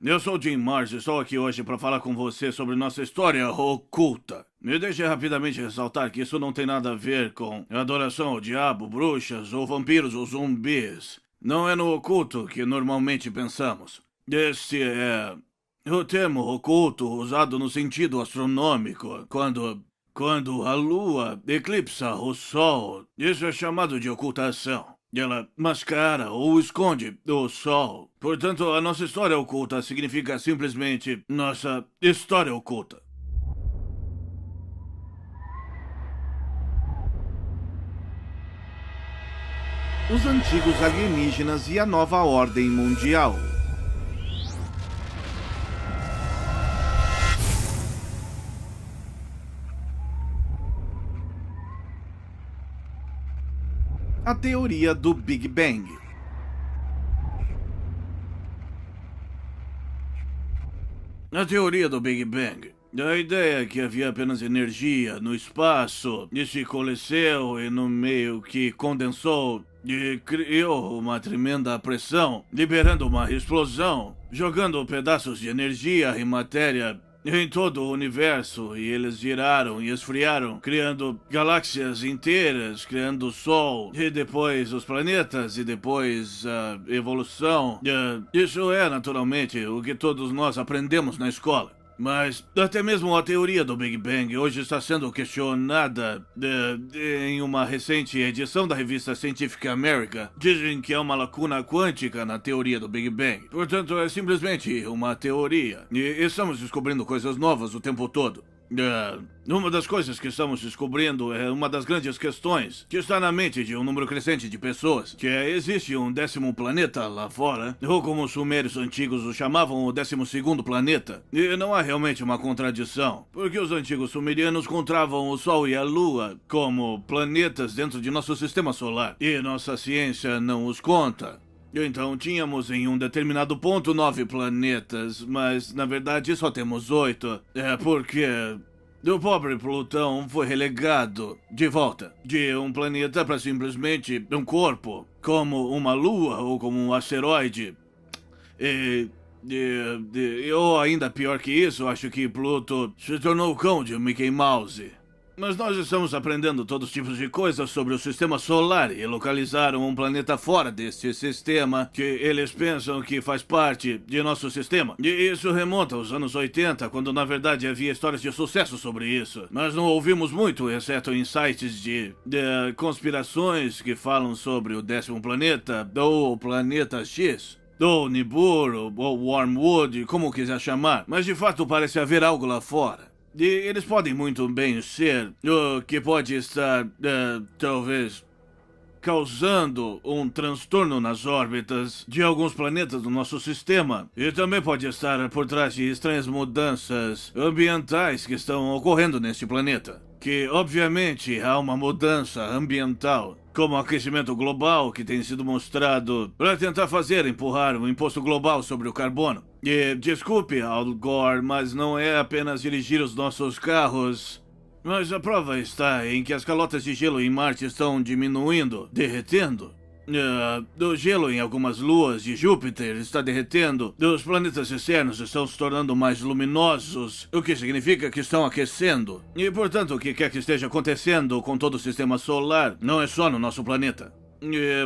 Eu sou Jim Mars e estou aqui hoje para falar com você sobre nossa história oculta. Me deixe rapidamente ressaltar que isso não tem nada a ver com adoração ao diabo, bruxas ou vampiros ou zumbis. Não é no oculto que normalmente pensamos. Este é o termo oculto usado no sentido astronômico, quando a lua eclipsa o sol. Isso é chamado de ocultação. Ela mascara ou esconde o sol. Portanto, a nossa história oculta significa simplesmente nossa história oculta. Os antigos alienígenas e a nova ordem mundial. A teoria do Big Bang. A teoria do Big Bang. A ideia é que havia apenas energia no espaço, e se coalesceu e no meio que condensou e criou uma tremenda pressão, liberando uma explosão, jogando pedaços de energia e matéria em todo o universo, e eles giraram e esfriaram, criando galáxias inteiras, criando o Sol, e depois os planetas, e depois a evolução. Isso é, naturalmente, o que todos nós aprendemos na escola. Mas até mesmo a teoria do Big Bang hoje está sendo questionada em uma recente edição da revista Scientific American. Dizem que há uma lacuna quântica na teoria do Big Bang. Portanto, é simplesmente uma teoria. E estamos descobrindo coisas novas o tempo todo. Uma das coisas que estamos descobrindo é uma das grandes questões que está na mente de um número crescente de pessoas, que existe um 10º planeta lá fora, ou como os sumérios antigos o chamavam, o 12º planeta. E não há realmente uma contradição, porque os antigos sumerianos encontravam o Sol e a Lua como planetas dentro de nosso sistema solar, e nossa ciência não os conta. Então tínhamos em um determinado ponto 9 planetas, mas na verdade só temos 8. É porque o pobre Plutão foi relegado de volta de um planeta para simplesmente um corpo, como uma lua ou como um asteroide. Ou ainda pior que isso, acho que Pluto se tornou o cão de Mickey Mouse. Mas nós estamos aprendendo todos os tipos de coisas sobre o sistema solar e localizaram um planeta fora deste sistema que eles pensam que faz parte de nosso sistema. E isso remonta aos anos 80, quando na verdade havia histórias de sucesso sobre isso. Mas não ouvimos muito, exceto em sites de conspirações que falam sobre o 10º planeta ou o planeta X. Ou Nibiru, ou Wormwood, como quiser chamar. Mas de fato parece haver algo lá fora. E eles podem muito bem ser o que pode estar, talvez, causando um transtorno nas órbitas de alguns planetas do nosso sistema. E também pode estar por trás de estranhas mudanças ambientais que estão ocorrendo neste planeta. Que, obviamente, há uma mudança ambiental, como o aquecimento global que tem sido mostrado para tentar empurrar um imposto global sobre o carbono. E desculpe, Al Gore, mas não é apenas dirigir os nossos carros. Mas a prova está em que as calotas de gelo em Marte estão diminuindo, derretendo. O gelo em algumas luas de Júpiter está derretendo. Os planetas externos estão se tornando mais luminosos, o que significa que estão aquecendo. E, portanto, o que quer que esteja acontecendo com todo o sistema solar não é só no nosso planeta.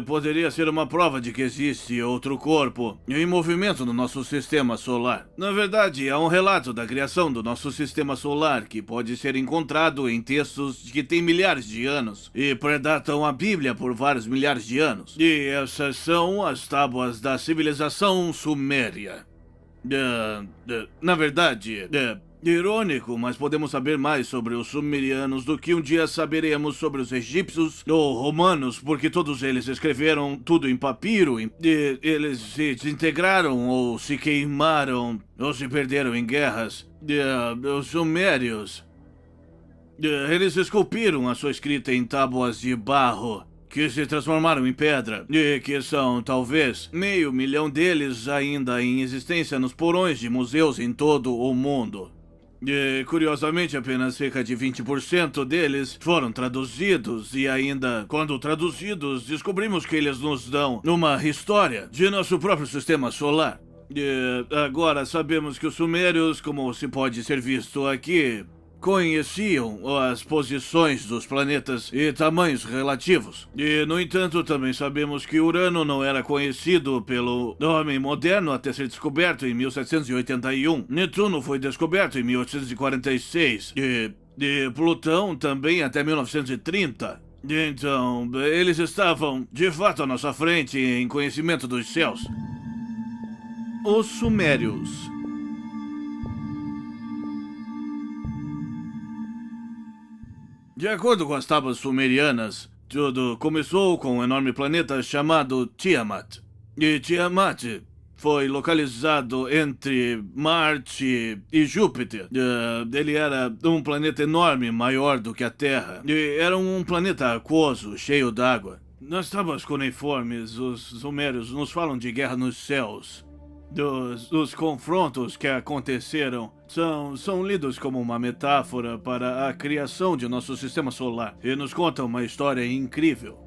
Poderia ser uma prova de que existe outro corpo em movimento no nosso sistema solar. Na verdade, há um relato da criação do nosso sistema solar que pode ser encontrado em textos que têm milhares de anos e predatam a Bíblia por vários milhares de anos. E essas são as tábuas da civilização suméria. Na verdade, irônico, mas podemos saber mais sobre os sumerianos do que um dia saberemos sobre os egípcios ou romanos, porque todos eles escreveram tudo em papiro e eles se desintegraram ou se queimaram ou se perderam em guerras. Os sumérios, eles esculpiram a sua escrita em tábuas de barro que se transformaram em pedra, e que são, talvez, 500 mil deles ainda em existência nos porões de museus em todo o mundo. E, curiosamente, apenas cerca de 20% deles foram traduzidos, e ainda, quando traduzidos, descobrimos que eles nos dão uma história de nosso próprio sistema solar. Agora sabemos que os sumérios, como se pode ser visto aqui, conheciam as posições dos planetas e tamanhos relativos. E, no entanto, também sabemos que Urano não era conhecido pelo homem moderno até ser descoberto em 1781. Netuno foi descoberto em 1846 e Plutão também até 1930. Então, eles estavam, de fato, à nossa frente em conhecimento dos céus. Os Sumérios. De acordo com as tábuas sumerianas, tudo começou com um enorme planeta chamado Tiamat. E Tiamat foi localizado entre Marte e Júpiter. Ele era um planeta enorme, maior do que a Terra. E era um planeta aquoso, cheio d'água. Nas tábuas cuneiformes, os sumérios nos falam de guerra nos céus. Dos confrontos que aconteceram são lidos como uma metáfora para a criação de nosso sistema solar e nos conta uma história incrível.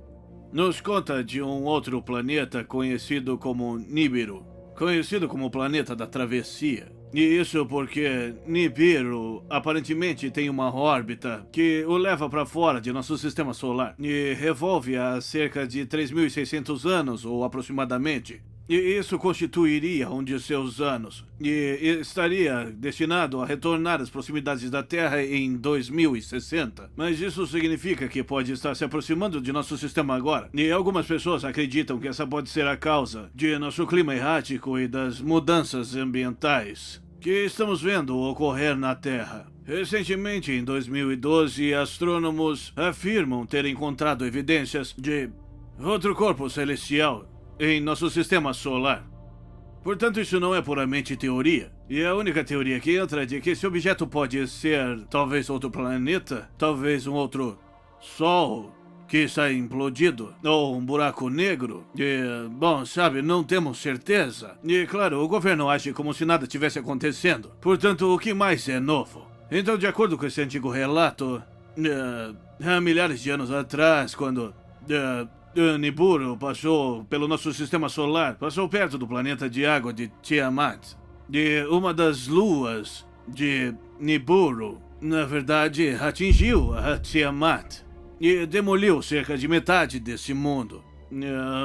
Nos conta de um outro planeta conhecido como Nibiru, conhecido como o planeta da travessia. E isso porque Nibiru aparentemente tem uma órbita que o leva para fora de nosso sistema solar e revolve há cerca de 3.600 anos, ou aproximadamente. E isso constituiria um de seus anos, e estaria destinado a retornar às proximidades da Terra em 2060. Mas isso significa que pode estar se aproximando de nosso sistema agora. E algumas pessoas acreditam que essa pode ser a causa de nosso clima errático e das mudanças ambientais que estamos vendo ocorrer na Terra. Recentemente, em 2012, astrônomos afirmam ter encontrado evidências de outro corpo celestial em nosso sistema solar. Portanto, isso não é puramente teoria. E a única teoria que entra é de que esse objeto pode ser talvez outro planeta, talvez um outro sol que está implodido, ou um buraco negro. E, bom, sabe, não temos certeza. E, claro, o governo age como se nada tivesse acontecendo. Portanto, o que mais é novo? Então, de acordo com esse antigo relato, há milhares de anos atrás, quando Nibiru passou pelo nosso sistema solar, passou perto do planeta de água de Tiamat. E uma das luas de Nibiru, na verdade, atingiu a Tiamat e demoliu cerca de metade desse mundo,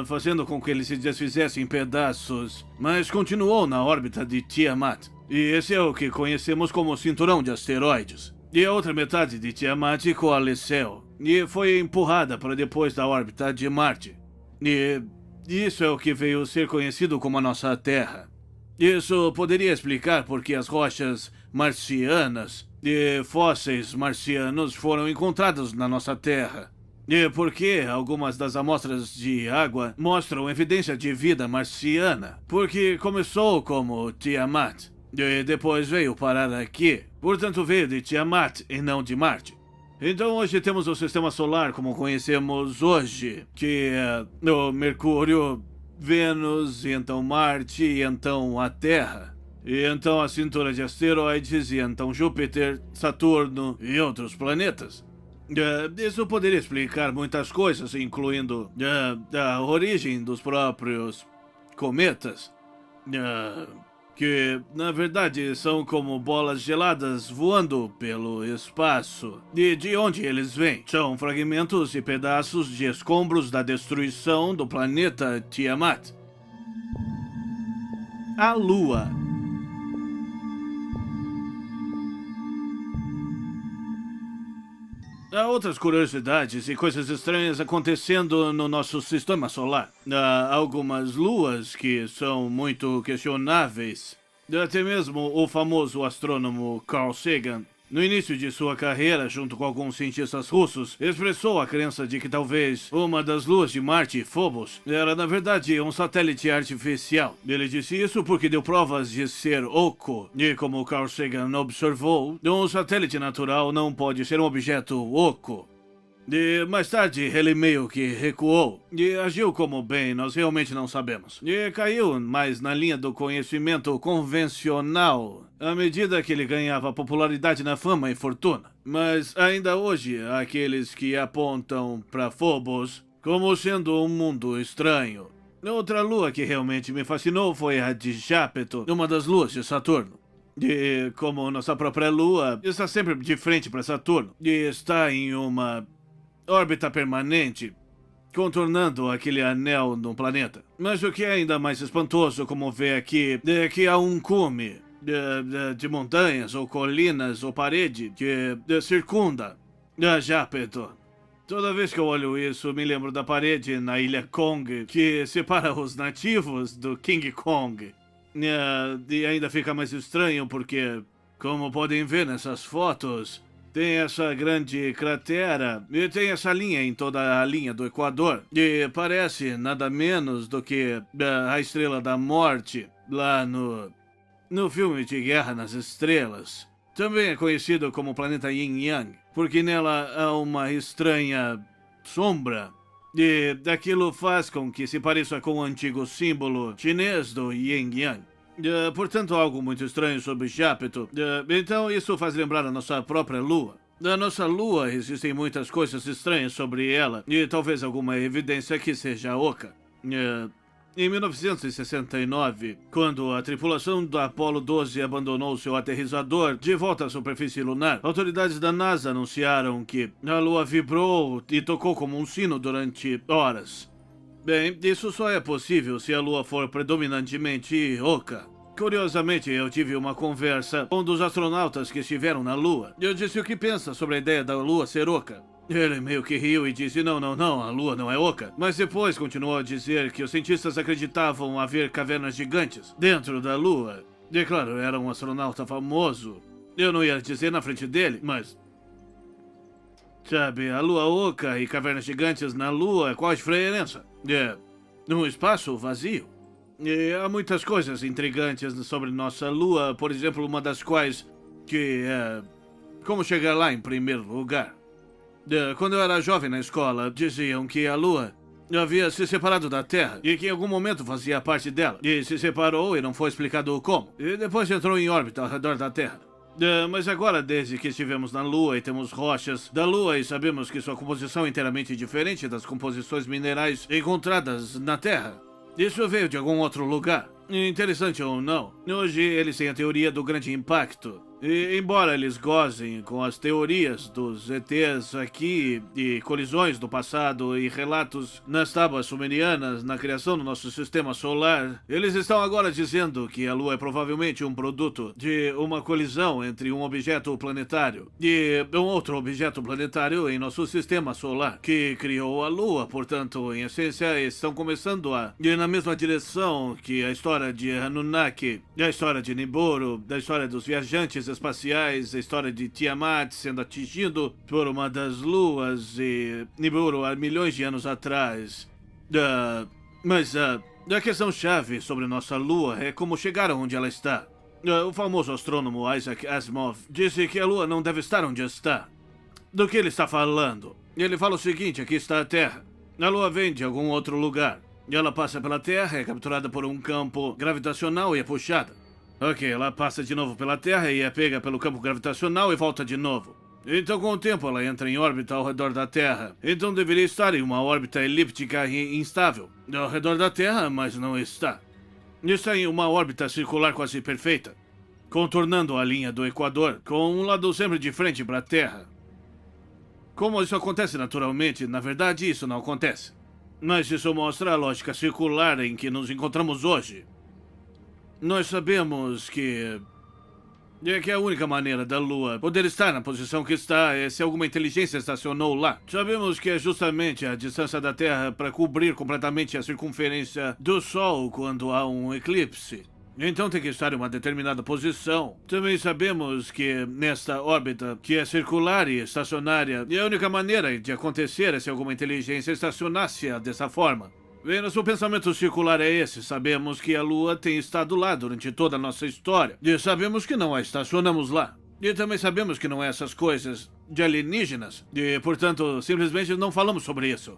fazendo com que ele se desfizesse em pedaços, mas continuou na órbita de Tiamat. E esse é o que conhecemos como cinturão de asteroides. E a outra metade de Tiamat coalesceu e foi empurrada para depois da órbita de Marte. E isso é o que veio ser conhecido como a nossa Terra. Isso poderia explicar por que as rochas marcianas e fósseis marcianos foram encontrados na nossa Terra. E por que algumas das amostras de água mostram evidência de vida marciana. Porque começou como Tiamat e depois veio parar aqui. Portanto, veio de Tiamat e não de Marte. Então hoje temos o sistema solar como conhecemos hoje, que é o Mercúrio, Vênus, e então Marte, e então a Terra. E então a cintura de asteroides, e então Júpiter, Saturno e outros planetas. Isso poderia explicar muitas coisas, incluindo a origem dos próprios cometas, que na verdade são como bolas geladas voando pelo espaço. E de onde eles vêm? São fragmentos e pedaços de escombros da destruição do planeta Tiamat. A Lua. Há outras curiosidades e coisas estranhas acontecendo no nosso sistema solar. Há algumas luas que são muito questionáveis. Até mesmo o famoso astrônomo Carl Sagan, no início de sua carreira, junto com alguns cientistas russos, expressou a crença de que talvez uma das luas de Marte, Phobos, era na verdade um satélite artificial. Ele disse isso porque deu provas de ser oco, e como Carl Sagan observou, um satélite natural não pode ser um objeto oco. E mais tarde ele meio que recuou e agiu como bem, nós realmente não sabemos. E caiu mais na linha do conhecimento convencional à medida que ele ganhava popularidade na fama e fortuna. Mas ainda hoje há aqueles que apontam para Phobos como sendo um mundo estranho. Outra lua que realmente me fascinou foi a de Jápeto, uma das luas de Saturno. E como nossa própria lua está sempre de frente para Saturno e está em uma órbita permanente, contornando aquele anel no planeta. Mas o que é ainda mais espantoso, como ver aqui, é que há um cume de montanhas ou colinas ou parede que circunda a Jápeto. Toda vez que eu olho isso, me lembro da parede na ilha Kong que separa os nativos do King Kong. E ainda fica mais estranho porque, como podem ver nessas fotos, tem essa grande cratera e tem essa linha em toda a linha do Equador. E parece nada menos do que a Estrela da Morte lá no filme de Guerra nas Estrelas. Também é conhecido como planeta Yin Yang, porque nela há uma estranha sombra. E aquilo faz com que se pareça com o antigo símbolo chinês do Yin Yang. Portanto, algo muito estranho sobre Jápeto. Então, isso faz lembrar a nossa própria Lua. Da nossa Lua, existem muitas coisas estranhas sobre ela, e talvez alguma evidência que seja oca. Em 1969, quando a tripulação da Apollo 12 abandonou seu aterrissador de volta à superfície lunar, autoridades da NASA anunciaram que a Lua vibrou e tocou como um sino durante horas. Bem, isso só é possível se a Lua for predominantemente oca. Curiosamente, eu tive uma conversa com um dos astronautas que estiveram na Lua. Eu disse o que pensa sobre a ideia da Lua ser oca. Ele meio que riu e disse, não, a Lua não é oca. Mas depois continuou a dizer que os cientistas acreditavam haver cavernas gigantes dentro da Lua. E claro, era um astronauta famoso. Eu não ia dizer na frente dele, mas... Sabe, a Lua oca e cavernas gigantes na Lua, qual a diferença? Um espaço vazio. E há muitas coisas intrigantes sobre nossa Lua, por exemplo, uma das quais que é... como chegar lá em primeiro lugar. Quando eu era jovem na escola, diziam que a Lua havia se separado da Terra e que em algum momento fazia parte dela. E se separou e não foi explicado como. E depois entrou em órbita ao redor da Terra. Mas agora, desde que estivemos na Lua e temos rochas da Lua e sabemos que sua composição é inteiramente diferente das composições minerais encontradas na Terra, isso veio de algum outro lugar. Interessante ou não, hoje eles têm a teoria do grande impacto. E embora eles gozem com as teorias dos ETs aqui e colisões do passado e relatos nas tábuas sumerianas na criação do nosso sistema solar, eles estão agora dizendo que a Lua é provavelmente um produto de uma colisão entre um objeto planetário e um outro objeto planetário em nosso sistema solar, que criou a Lua. Portanto, em essência, estão começando a ir na mesma direção que a história de Anunnaki, a história de Nibiru, da história dos viajantes espaciais, a história de Tiamat sendo atingido por uma das luas e Nibiru há milhões de anos atrás. Mas a questão-chave sobre nossa Lua é como chegar onde ela está. O famoso astrônomo Isaac Asimov disse que a Lua não deve estar onde está. Do que ele está falando? Ele fala o seguinte, aqui está a Terra. A Lua vem de algum outro lugar. Ela passa pela Terra, é capturada por um campo gravitacional e é puxada. Ok, ela passa de novo pela Terra e é pega pelo campo gravitacional e volta de novo. Então, com o tempo, ela entra em órbita ao redor da Terra. Então, deveria estar em uma órbita elíptica e instável ao redor da Terra, mas não está. Está em uma órbita circular quase perfeita, contornando a linha do Equador, com um lado sempre de frente para a Terra. Como isso acontece naturalmente, na verdade, isso não acontece. Mas isso mostra a lógica circular em que nos encontramos hoje. Nós sabemos que a única maneira da Lua poder estar na posição que está é se alguma inteligência estacionou lá. Sabemos que é justamente a distância da Terra para cobrir completamente a circunferência do Sol quando há um eclipse. Então tem que estar em uma determinada posição. Também sabemos que nesta órbita, que é circular e estacionária, a única maneira de acontecer é se alguma inteligência estacionasse dessa forma. Bem, nosso pensamento circular é esse. Sabemos que a Lua tem estado lá durante toda a nossa história. E sabemos que não a estacionamos lá. E também sabemos que não é essas coisas de alienígenas. E, portanto, simplesmente não falamos sobre isso.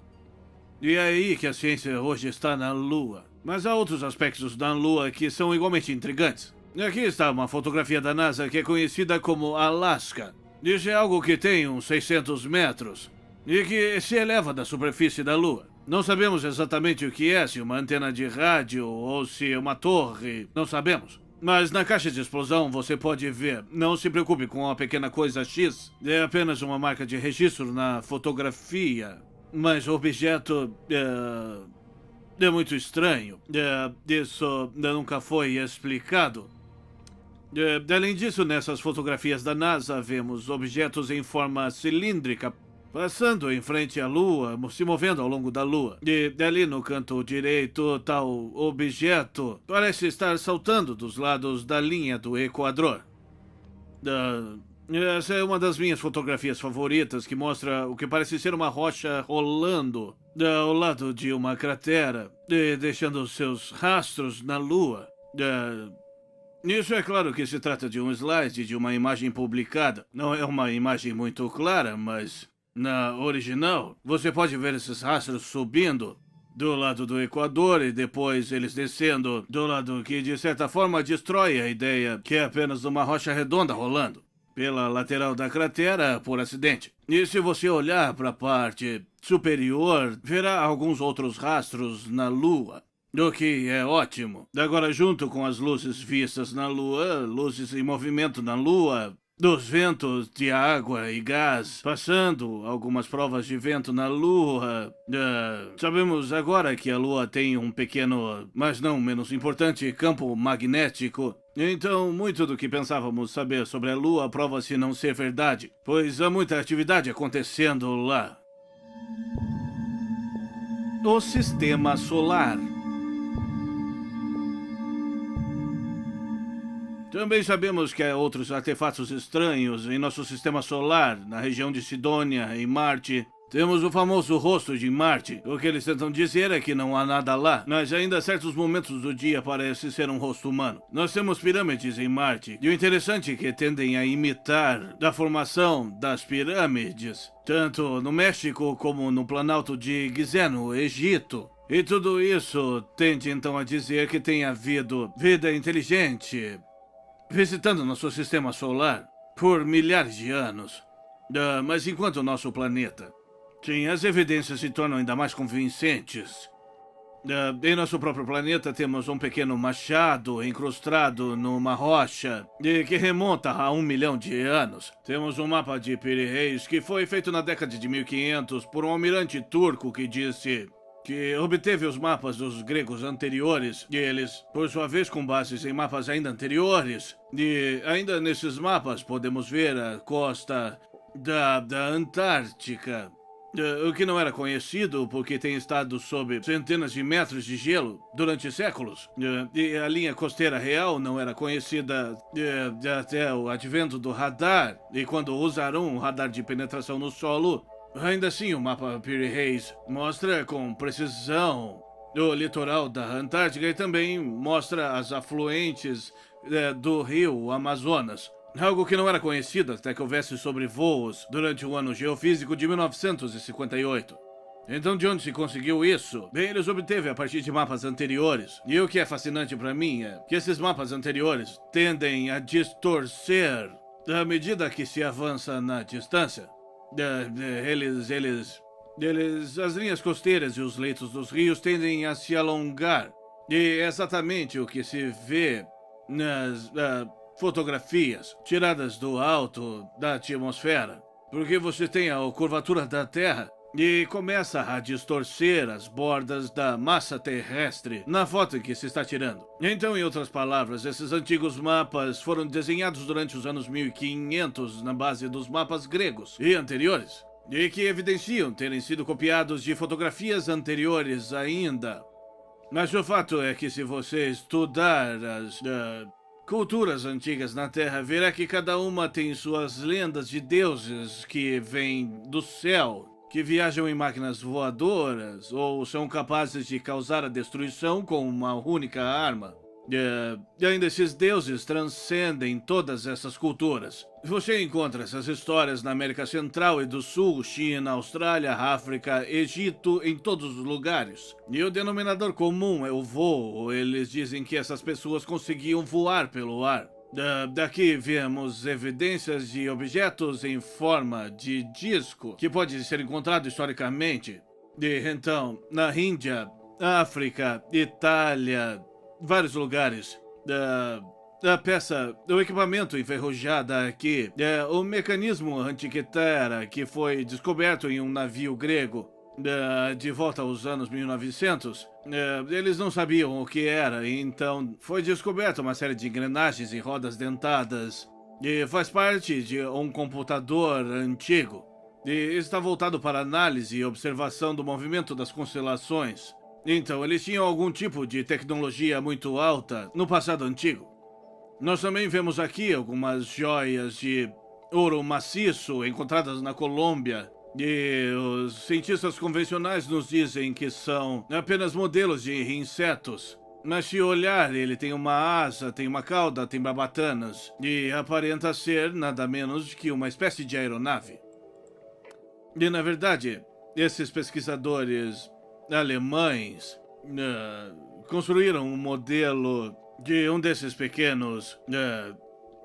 E é aí que a ciência hoje está na Lua. Mas há outros aspectos da Lua que são igualmente intrigantes. Aqui está uma fotografia da NASA que é conhecida como Alaska. Isso é algo que tem uns 600 metros. E que se eleva da superfície da Lua. Não sabemos exatamente o que é, se uma antena de rádio ou se é uma torre, não sabemos. Mas na caixa de explosão você pode ver. Não se preocupe com a pequena coisa X. É apenas uma marca de registro na fotografia. Mas o objeto é muito estranho. Isso nunca foi explicado. Além disso, nessas fotografias da NASA, vemos objetos em forma cilíndrica passando em frente à Lua, se movendo ao longo da Lua. E ali no canto direito, tal objeto parece estar saltando dos lados da linha do Equador. Essa é uma das minhas fotografias favoritas, que mostra o que parece ser uma rocha rolando ao lado de uma cratera, deixando seus rastros na Lua. Isso é claro que se trata de um slide de uma imagem publicada. Não é uma imagem muito clara, mas na original você pode ver esses rastros subindo do lado do Equador e depois eles descendo do lado que de certa forma destrói a ideia que é apenas uma rocha redonda rolando pela lateral da cratera por acidente. E se você olhar para a parte superior, verá alguns outros rastros na Lua. O que é ótimo. Agora, junto com as luzes vistas na Lua, luzes em movimento na Lua, dos ventos de água e gás, passando algumas provas de vento na Lua. Sabemos agora que a Lua tem um pequeno, mas não menos importante, campo magnético. Então, muito do que pensávamos saber sobre a Lua prova-se não ser verdade, pois há muita atividade acontecendo lá. O Sistema Solar. Também sabemos que há outros artefatos estranhos em nosso sistema solar, na região de Sidônia, em Marte. Temos o famoso rosto de Marte. O que eles tentam dizer é que não há nada lá, mas ainda a certos momentos do dia parece ser um rosto humano. Nós temos pirâmides em Marte, e o interessante é que tendem a imitar a formação das pirâmides, tanto no México como no Planalto de Gizé, no Egito. E tudo isso tende então a dizer que tem havido vida inteligente visitando nosso sistema solar por milhares de anos. Mas enquanto o nosso planeta, sim, as evidências se tornam ainda mais convincentes. Em nosso próprio planeta temos um pequeno machado incrustado numa rocha que remonta a 1 milhão de anos. Temos um mapa de Piri Reis que foi feito na década de 1500 por um almirante turco que disse que obteve os mapas dos gregos anteriores, e eles, por sua vez, com bases em mapas ainda anteriores. E ainda nesses mapas podemos ver a costa da Antártica, o que não era conhecido porque tem estado sob centenas de metros de gelo durante séculos. E a linha costeira real não era conhecida até o advento do radar, e quando usaram um radar de penetração no solo. Ainda assim, o mapa Piri Reis mostra com precisão o litoral da Antártica e também mostra as afluentes do rio Amazonas. Algo que não era conhecido até que houvesse sobrevoos durante o ano geofísico de 1958. Então, de onde se conseguiu isso? Bem, eles obteve a partir de mapas anteriores. E o que é fascinante para mim é que esses mapas anteriores tendem a distorcer à medida que se avança na distância. As linhas costeiras e os leitos dos rios tendem a se alongar. E é exatamente o que se vê nas fotografias tiradas do alto da atmosfera. Porque você tem a curvatura da Terra e começa a distorcer as bordas da massa terrestre na foto que se está tirando. Então, em outras palavras, esses antigos mapas foram desenhados durante os anos 1500 na base dos mapas gregos e anteriores, e que evidenciam terem sido copiados de fotografias anteriores ainda. Mas o fato é que se você estudar as culturas antigas na Terra, verá que cada uma tem suas lendas de deuses que vêm do céu, que viajam em máquinas voadoras ou são capazes de causar a destruição com uma única arma. E ainda esses deuses transcendem todas essas culturas. Você encontra essas histórias na América Central e do Sul, China, Austrália, África, Egito, em todos os lugares. E o denominador comum é o voo. Eles dizem que essas pessoas conseguiam voar pelo ar. Daqui vemos evidências de objetos em forma de disco que pode ser encontrado historicamente. E então, na Índia, África, Itália, vários lugares, a peça, o equipamento enferrujado aqui, o mecanismo antiquitera que foi descoberto em um navio grego de volta aos anos 1900, eles não sabiam o que era, então foi descoberta uma série de engrenagens e rodas dentadas e faz parte de um computador antigo e está voltado para análise e observação do movimento das constelações. Então, eles tinham algum tipo de tecnologia muito alta no passado antigo. Nós também vemos aqui algumas joias de ouro maciço encontradas na Colômbia. E os cientistas convencionais nos dizem que são apenas modelos de insetos. Mas se olhar, ele tem uma asa, tem uma cauda, tem barbatanas. E aparenta ser nada menos que uma espécie de aeronave. E na verdade, esses pesquisadores alemães construíram um modelo de um desses pequenos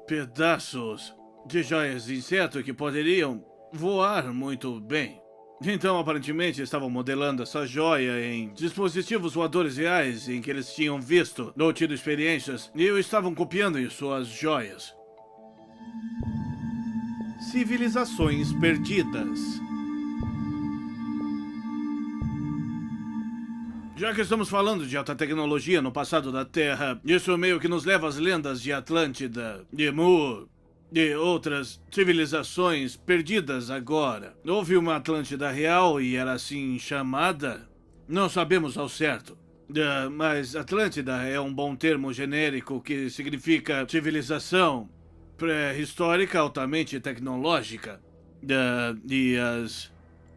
pedaços de joias de inseto que poderiam voar muito bem. Então, aparentemente, estavam modelando essa joia em dispositivos voadores reais em que eles tinham visto ou tido experiências e o estavam copiando em suas joias. Civilizações perdidas. Já que estamos falando de alta tecnologia no passado da Terra, isso meio que nos leva às lendas de Atlântida, de Mu e outras civilizações perdidas agora. Houve uma Atlântida real e era assim chamada? Não sabemos ao certo. Mas Atlântida é um bom termo genérico que significa civilização pré-histórica altamente tecnológica. E as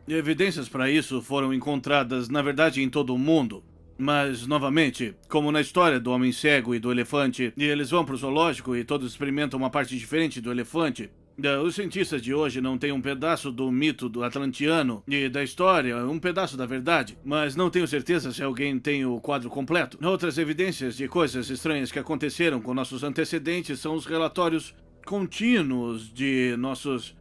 evidências para isso foram encontradas, na verdade, em todo o mundo. Mas, novamente, como na história do homem cego e do elefante, e eles vão pro zoológico e todos experimentam uma parte diferente do elefante, os cientistas de hoje não têm um pedaço do mito do atlantiano e da história, um pedaço da verdade, mas não tenho certeza se alguém tem o quadro completo. Outras evidências de coisas estranhas que aconteceram com nossos antecedentes são os relatórios contínuos de nossos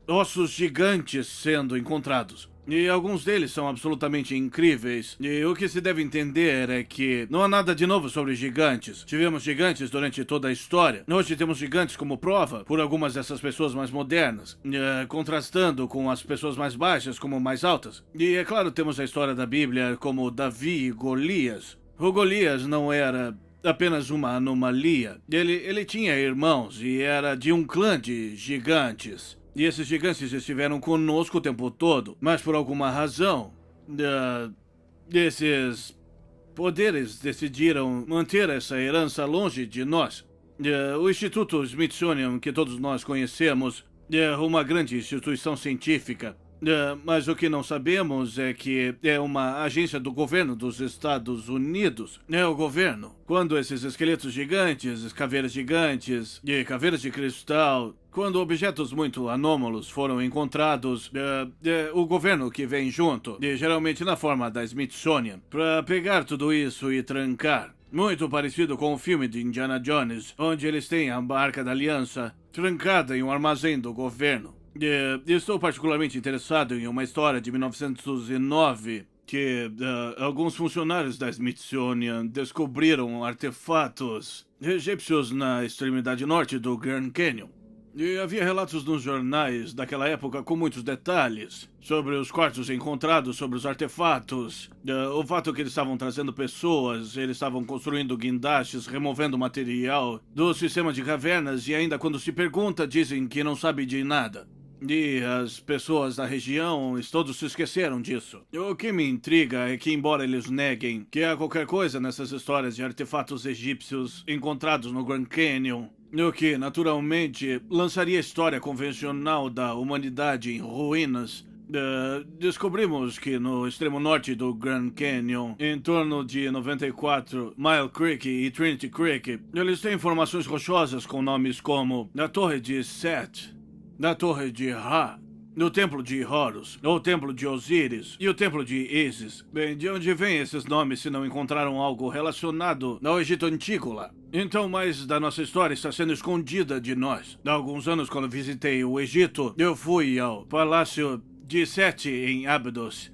ossos gigantes sendo encontrados. E alguns deles são absolutamente incríveis. E o que se deve entender é que não há nada de novo sobre gigantes. Tivemos gigantes durante toda a história. Hoje temos gigantes como prova por algumas dessas pessoas mais modernas, contrastando com as pessoas mais baixas como mais altas. E é claro, temos a história da Bíblia como Davi e Golias. O Golias não era apenas uma anomalia. Ele tinha irmãos e era de um clã de gigantes. E esses gigantes estiveram conosco o tempo todo, mas por alguma razão, esses poderes decidiram manter essa herança longe de nós. O Instituto Smithsonian, que todos nós conhecemos, é uma grande instituição científica. Mas o que não sabemos é que é uma agência do governo dos Estados Unidos. É o governo. Quando esses esqueletos gigantes, caveiras gigantes e caveiras de cristal, quando objetos muito anômalos foram encontrados, o governo que vem junto, e geralmente na forma da Smithsonian, para pegar tudo isso e trancar. Muito parecido com o filme de Indiana Jones, onde eles têm a Arca da Aliança trancada em um armazém do governo. Estou particularmente interessado em uma história de 1909 que alguns funcionários da Smithsonian descobriram artefatos egípcios na extremidade norte do Grand Canyon. E havia relatos nos jornais daquela época com muitos detalhes sobre os quartos encontrados, sobre os artefatos, o fato que eles estavam trazendo pessoas, eles estavam construindo guindastes, removendo material do sistema de cavernas e ainda quando se pergunta dizem que não sabe de nada. E as pessoas da região todos se esqueceram disso. O que me intriga é que, embora eles neguem que há qualquer coisa nessas histórias de artefatos egípcios encontrados no Grand Canyon, o que, naturalmente, lançaria a história convencional da humanidade em ruínas, descobrimos que no extremo norte do Grand Canyon, em torno de 94, Mile Creek e Trinity Creek, eles têm formações rochosas com nomes como a Torre de Set, da Torre de Ra, no Templo de Horus, o Templo de Osíris e o Templo de Ísis. Bem, de onde vêm esses nomes se não encontraram algo relacionado ao Egito Antigo lá? Então, mais da nossa história está sendo escondida de nós. Há alguns anos, quando visitei o Egito, eu fui ao Palácio de Sete em Abydos.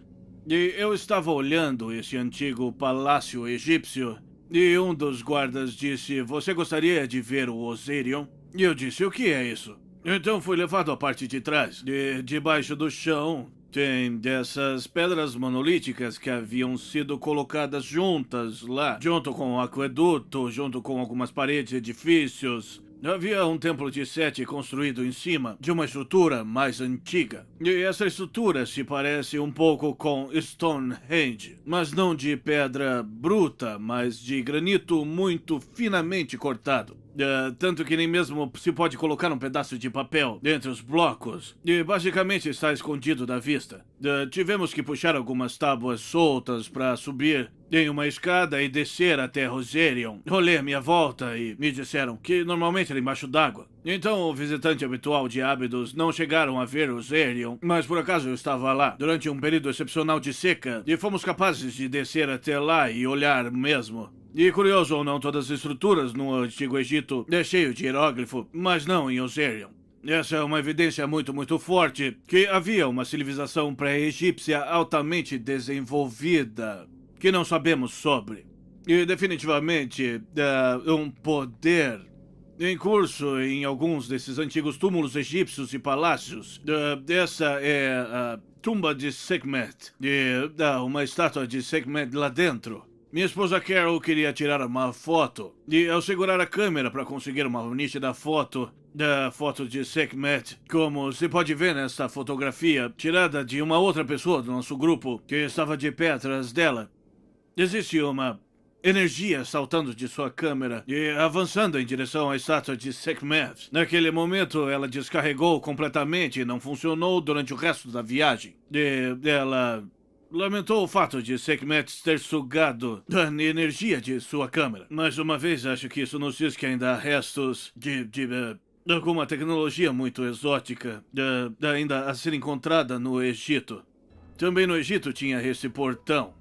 E eu estava olhando esse antigo palácio egípcio e um dos guardas disse: "Você gostaria de ver o Osirion?" E eu disse: "O que é isso?" Então fui levado à parte de trás. Debaixo do chão tem dessas pedras monolíticas que haviam sido colocadas juntas lá, junto com o aqueduto, junto com algumas paredes e edifícios. Havia um templo de Sete construído em cima de uma estrutura mais antiga. E essa estrutura se parece um pouco com Stonehenge, mas não de pedra bruta, mas de granito muito finamente cortado. Tanto que nem mesmo se pode colocar um pedaço de papel entre os blocos. E basicamente está escondido da vista. Tivemos que puxar algumas tábuas soltas para subir em uma escada e descer até Roserion. Olhei a minha volta e me disseram que normalmente era embaixo d'água. Então o visitante habitual de Abydos não chegaram a ver Roserion, mas por acaso eu estava lá durante um período excepcional de seca e fomos capazes de descer até lá e olhar mesmo. E curioso ou não, todas as estruturas no Antigo Egito é cheio de hieróglifo, mas não em Osirion. Essa é uma evidência muito forte que havia uma civilização pré-egípcia altamente desenvolvida, que não sabemos sobre. E definitivamente um poder em curso em alguns desses antigos túmulos egípcios e palácios. Essa é a tumba de Sekhmet, e uma estátua de Sekhmet lá dentro. Minha esposa Carol queria tirar uma foto, e ao segurar a câmera para conseguir uma nítida foto da foto de Sekhmet, como se pode ver nesta fotografia, tirada de uma outra pessoa do nosso grupo, que estava de pé atrás dela, existe uma energia saltando de sua câmera e avançando em direção à estátua de Sekhmet. Naquele momento, ela descarregou completamente e não funcionou durante o resto da viagem. E ela lamentou o fato de Sekhmet ter sugado a energia de sua câmera. Mais uma vez, acho que isso nos diz que ainda há restos de alguma tecnologia muito exótica ainda a ser encontrada no Egito. Também no Egito tinha esse portão,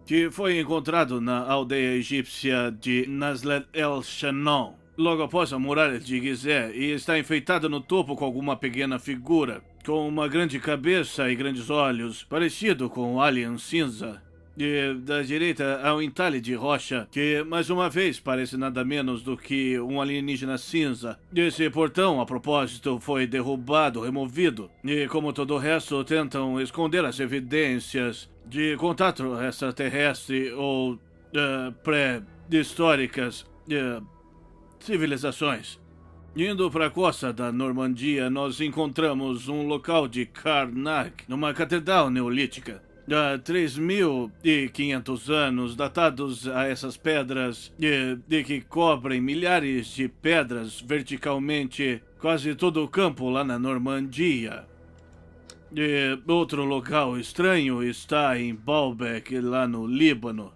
que foi encontrado na aldeia egípcia de Naslet el-Shannon, logo após a muralha de Gizeh, e está enfeitado no topo com alguma pequena figura, com uma grande cabeça e grandes olhos, parecido com o alien cinza. E da direita há um entalhe de rocha, que mais uma vez parece nada menos do que um alienígena cinza. Esse portão, a propósito, foi derrubado, removido, e como todo o resto, tentam esconder as evidências de contato extraterrestre ou pré-históricas civilizações. Indo para a costa da Normandia, nós encontramos um local de Karnak, numa catedral neolítica. Há 3.500 anos, datados a essas pedras de que cobrem milhares de pedras verticalmente quase todo o campo lá na Normandia. E outro local estranho está em Baalbek, lá no Líbano.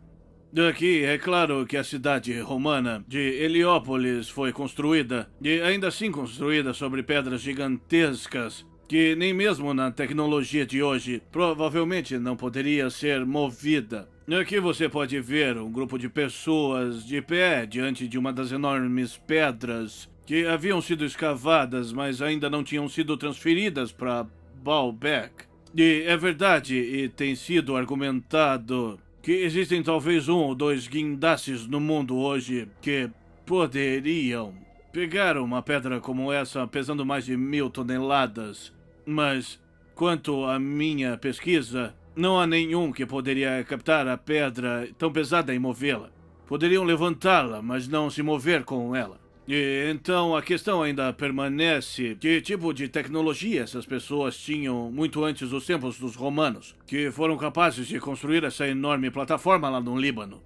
Daqui é claro que a cidade romana de Heliópolis foi construída, e ainda assim construída sobre pedras gigantescas, que nem mesmo na tecnologia de hoje provavelmente não poderia ser movida. Aqui você pode ver um grupo de pessoas de pé diante de uma das enormes pedras que haviam sido escavadas, mas ainda não tinham sido transferidas para Baalbek. E é verdade, e tem sido argumentado que existem talvez 1 ou 2 guindastes no mundo hoje que poderiam pegar uma pedra como essa pesando mais de 1.000 toneladas. Mas, quanto à minha pesquisa, não há nenhum que poderia captar a pedra tão pesada e movê-la. Poderiam levantá-la, mas não se mover com ela. E então a questão ainda permanece: que tipo de tecnologia essas pessoas tinham muito antes dos tempos dos romanos, que foram capazes de construir essa enorme plataforma lá no Líbano?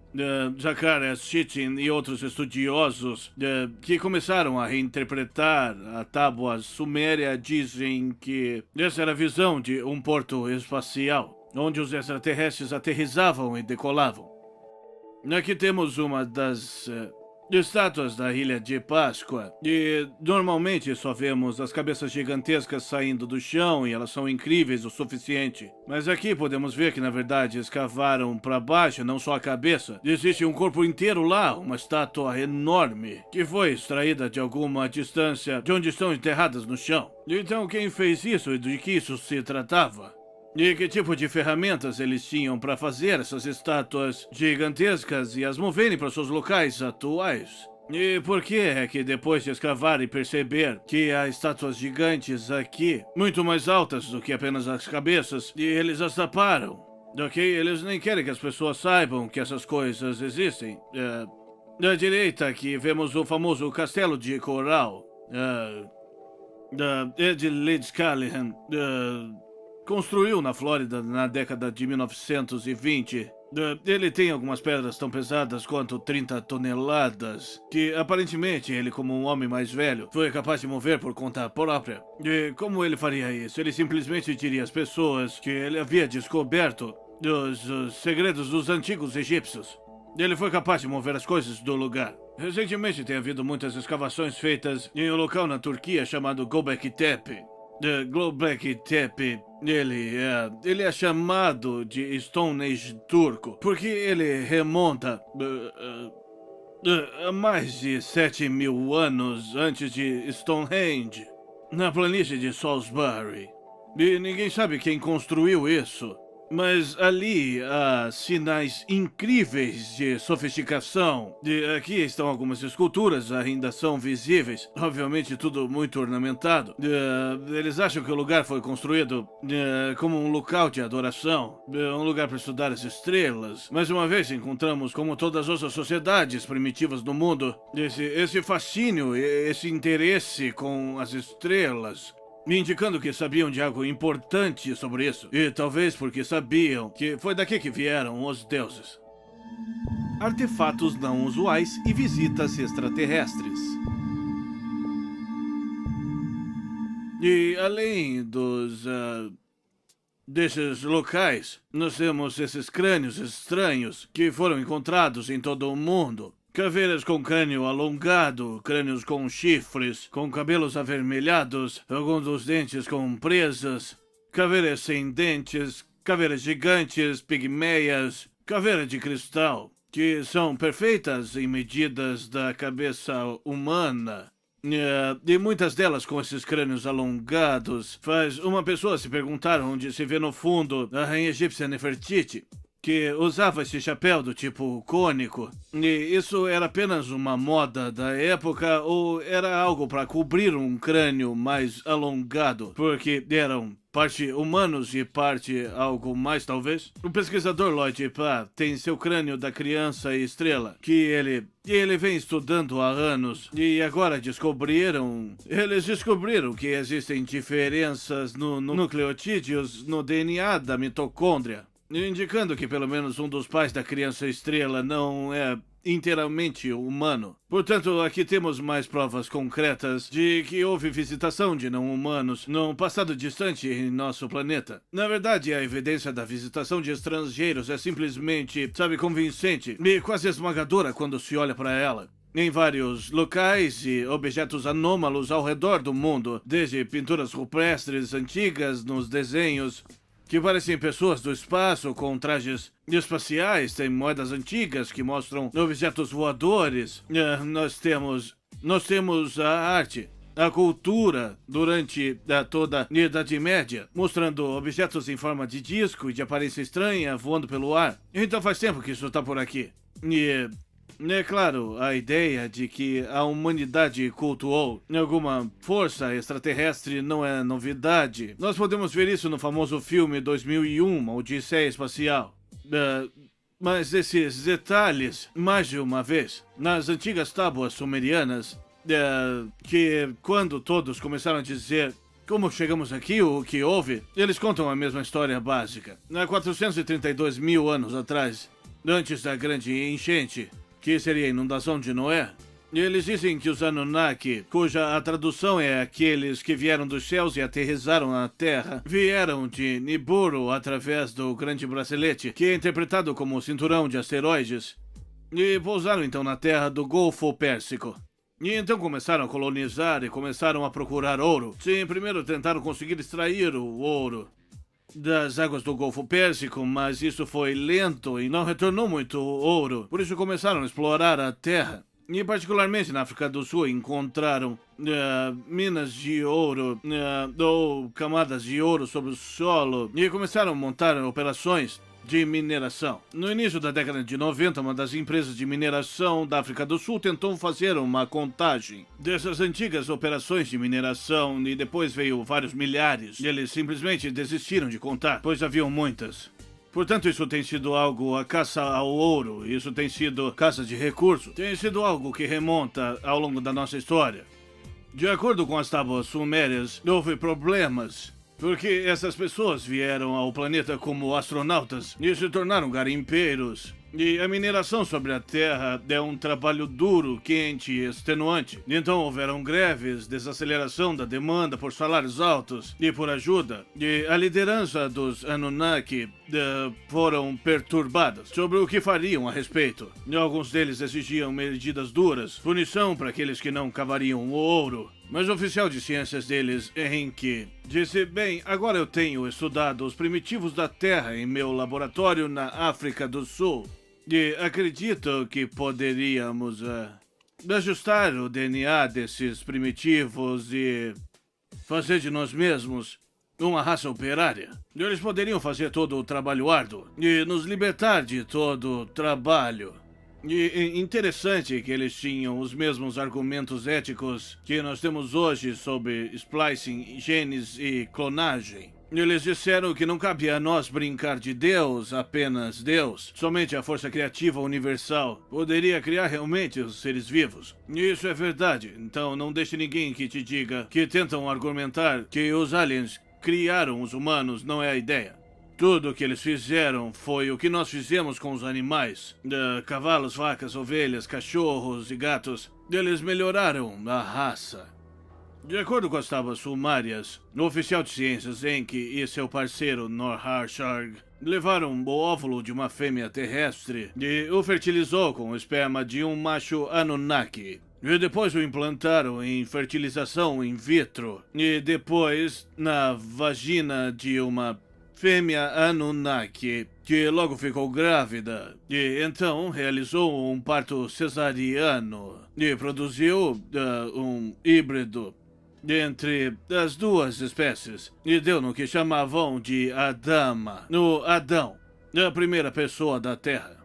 Zacarias Sitchin e outros estudiosos que começaram a reinterpretar a tábua suméria dizem que essa era a visão de um porto espacial, onde os extraterrestres aterrizavam e decolavam. Aqui temos uma das estátuas da Ilha de Páscoa, e normalmente só vemos as cabeças gigantescas saindo do chão e elas são incríveis o suficiente. Mas aqui podemos ver que na verdade escavaram para baixo não só a cabeça. Existe um corpo inteiro lá, uma estátua enorme, que foi extraída de alguma distância de onde estão enterradas no chão. Então quem fez isso e de que isso se tratava? E que tipo de ferramentas eles tinham para fazer essas estátuas gigantescas e as moverem para seus locais atuais? E por que é que depois de escavar e perceber que há estátuas gigantes aqui, muito mais altas do que apenas as cabeças, e eles as taparam? Ok, eles nem querem que as pessoas saibam que essas coisas existem. Da direita aqui vemos o famoso Castelo de Coral. Ed Leeds Callahan construiu na Flórida na década de 1920. Ele tem algumas pedras tão pesadas quanto 30 toneladas, que aparentemente ele, como um homem mais velho, foi capaz de mover por conta própria. E como ele faria isso? Ele simplesmente diria às pessoas que ele havia descoberto os segredos dos antigos egípcios. Ele foi capaz de mover as coisas do lugar. Recentemente tem havido muitas escavações feitas em um local na Turquia chamado Göbekli Tepe. Göbekli Tepe, ele é chamado de Stone Age turco, porque ele remonta a mais de 7.000 anos antes de Stonehenge, na planície de Salisbury. E ninguém sabe quem construiu isso. Mas ali há sinais incríveis de sofisticação. E aqui estão algumas esculturas, ainda são visíveis. Obviamente tudo muito ornamentado. Eles acham que o lugar foi construído como um local de adoração. Um lugar para estudar as estrelas. Mais uma vez encontramos, como todas as outras sociedades primitivas do mundo, esse fascínio, esse interesse com as estrelas, me indicando que sabiam de algo importante sobre isso. E talvez porque sabiam que foi daqui que vieram os deuses. Artefatos não usuais e visitas extraterrestres. E além desses locais, nós temos esses crânios estranhos que foram encontrados em todo o mundo. Caveiras com crânio alongado, crânios com chifres, com cabelos avermelhados, alguns dos dentes com presas, caveiras sem dentes, caveiras gigantes, pigmeias, caveira de cristal, que são perfeitas em medidas da cabeça humana. E muitas delas com esses crânios alongados faz uma pessoa se perguntar onde se vê no fundo a rainha egípcia Nefertiti, que usava esse chapéu do tipo cônico. E isso era apenas uma moda da época ou era algo para cobrir um crânio mais alongado? Porque eram parte humanos e parte algo mais, talvez? O pesquisador Lloyd Parr tem seu crânio da criança estrela, que ele vem estudando há anos, e agora eles descobriram que existem diferenças no nucleotídeos no DNA da mitocôndria, indicando que pelo menos um dos pais da criança estrela não é inteiramente humano. Portanto, aqui temos mais provas concretas de que houve visitação de não-humanos num passado distante em nosso planeta. Na verdade, a evidência da visitação de estrangeiros é simplesmente, convincente e quase esmagadora quando se olha para ela. Em vários locais e objetos anômalos ao redor do mundo, desde pinturas rupestres antigas nos desenhos que parecem pessoas do espaço com trajes espaciais, tem moedas antigas que mostram objetos voadores. Nós temos a arte, a cultura durante toda a Idade Média, mostrando objetos em forma de disco e de aparência estranha voando pelo ar. Então faz tempo que isso está por aqui. E é claro, a ideia de que a humanidade cultuou alguma força extraterrestre não é novidade. Nós podemos ver isso no famoso filme 2001, Odisseia Espacial. Mas esses detalhes, mais de uma vez, nas antigas tábuas sumerianas, que quando todos começaram a dizer como chegamos aqui, o que houve, eles contam a mesma história básica. Há 432 mil anos atrás, antes da grande enchente, que seria a inundação de Noé, eles dizem que os Anunnaki, cuja a tradução é aqueles que vieram dos céus e aterrizaram na Terra, vieram de Nibiru através do Grande Bracelete, que é interpretado como o cinturão de asteroides, e pousaram então na Terra do Golfo Pérsico. E então começaram a colonizar e começaram a procurar ouro. Sim, primeiro tentaram conseguir extrair o ouro das águas do Golfo Pérsico, mas isso foi lento e não retornou muito ouro. Por isso começaram a explorar a Terra. E particularmente na África do Sul encontraram minas de ouro ou camadas de ouro sobre o solo e começaram a montar operações de mineração. No início da década de 90, uma das empresas de mineração da África do Sul tentou fazer uma contagem dessas antigas operações de mineração e depois veio vários milhares. E eles simplesmente desistiram de contar, pois haviam muitas. Portanto, isso tem sido algo, a caça ao ouro, isso tem sido caça de recursos, tem sido algo que remonta ao longo da nossa história. De acordo com as tábuas sumérias, houve problemas, porque essas pessoas vieram ao planeta como astronautas e se tornaram garimpeiros. E a mineração sobre a Terra é um trabalho duro, quente e extenuante. Então houveram greves, desaceleração da demanda por salários altos e por ajuda. E a liderança dos Anunnaki foram perturbadas sobre o que fariam a respeito. E alguns deles exigiam medidas duras, punição para aqueles que não cavariam o ouro. Mas o oficial de ciências deles, Enki, disse: bem, agora eu tenho estudado os primitivos da Terra em meu laboratório na África do Sul. E acredito que poderíamos ajustar o DNA desses primitivos e fazer de nós mesmos uma raça operária. E eles poderiam fazer todo o trabalho árduo e nos libertar de todo o trabalho. E interessante que eles tinham os mesmos argumentos éticos que nós temos hoje sobre splicing, genes e clonagem. Eles disseram que não cabia a nós brincar de Deus, apenas Deus. Somente a força criativa universal poderia criar realmente os seres vivos. E isso é verdade, então não deixe ninguém que te diga que tentam argumentar que os aliens criaram os humanos, não é a ideia. Tudo o que eles fizeram foi o que nós fizemos com os animais. Cavalos, vacas, ovelhas, cachorros e gatos. Eles melhoraram a raça. De acordo com as tábuas sumárias, o oficial de ciências Enki e seu parceiro Norharsharg levaram o óvulo de uma fêmea terrestre e o fertilizou com o esperma de um macho Anunnaki. E depois o implantaram em fertilização in vitro. E depois na vagina de uma fêmea Anunnaki, que logo ficou grávida, e então realizou um parto cesariano e produziu um híbrido entre as duas espécies, e deu no que chamavam de Adama, no Adão, a primeira pessoa da Terra.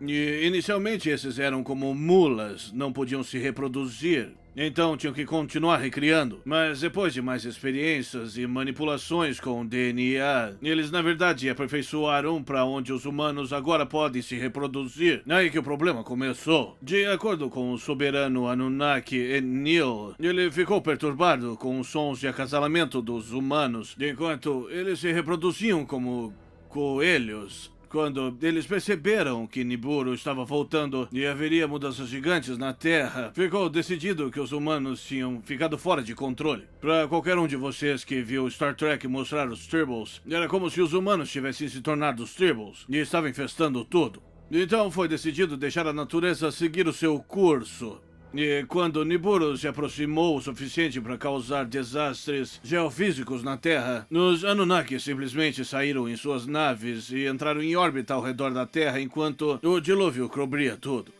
E inicialmente esses eram como mulas, não podiam se reproduzir. Então tinham que continuar recriando, mas depois de mais experiências e manipulações com o DNA, eles na verdade aperfeiçoaram para onde os humanos agora podem se reproduzir. Aí que o problema começou. De acordo com o soberano Anunnaki Enlil, ele ficou perturbado com os sons de acasalamento dos humanos, enquanto eles se reproduziam como coelhos. Quando eles perceberam que Nibiru estava voltando e haveria mudanças gigantes na Terra, ficou decidido que os humanos tinham ficado fora de controle. Para qualquer um de vocês que viu Star Trek mostrar os Tribbles, era como se os humanos tivessem se tornado os Tribbles e estavam infestando tudo. Então foi decidido deixar a natureza seguir o seu curso. E quando Nibiru se aproximou o suficiente para causar desastres geofísicos na Terra, os Anunnaki simplesmente saíram em suas naves e entraram em órbita ao redor da Terra enquanto o dilúvio cobria tudo.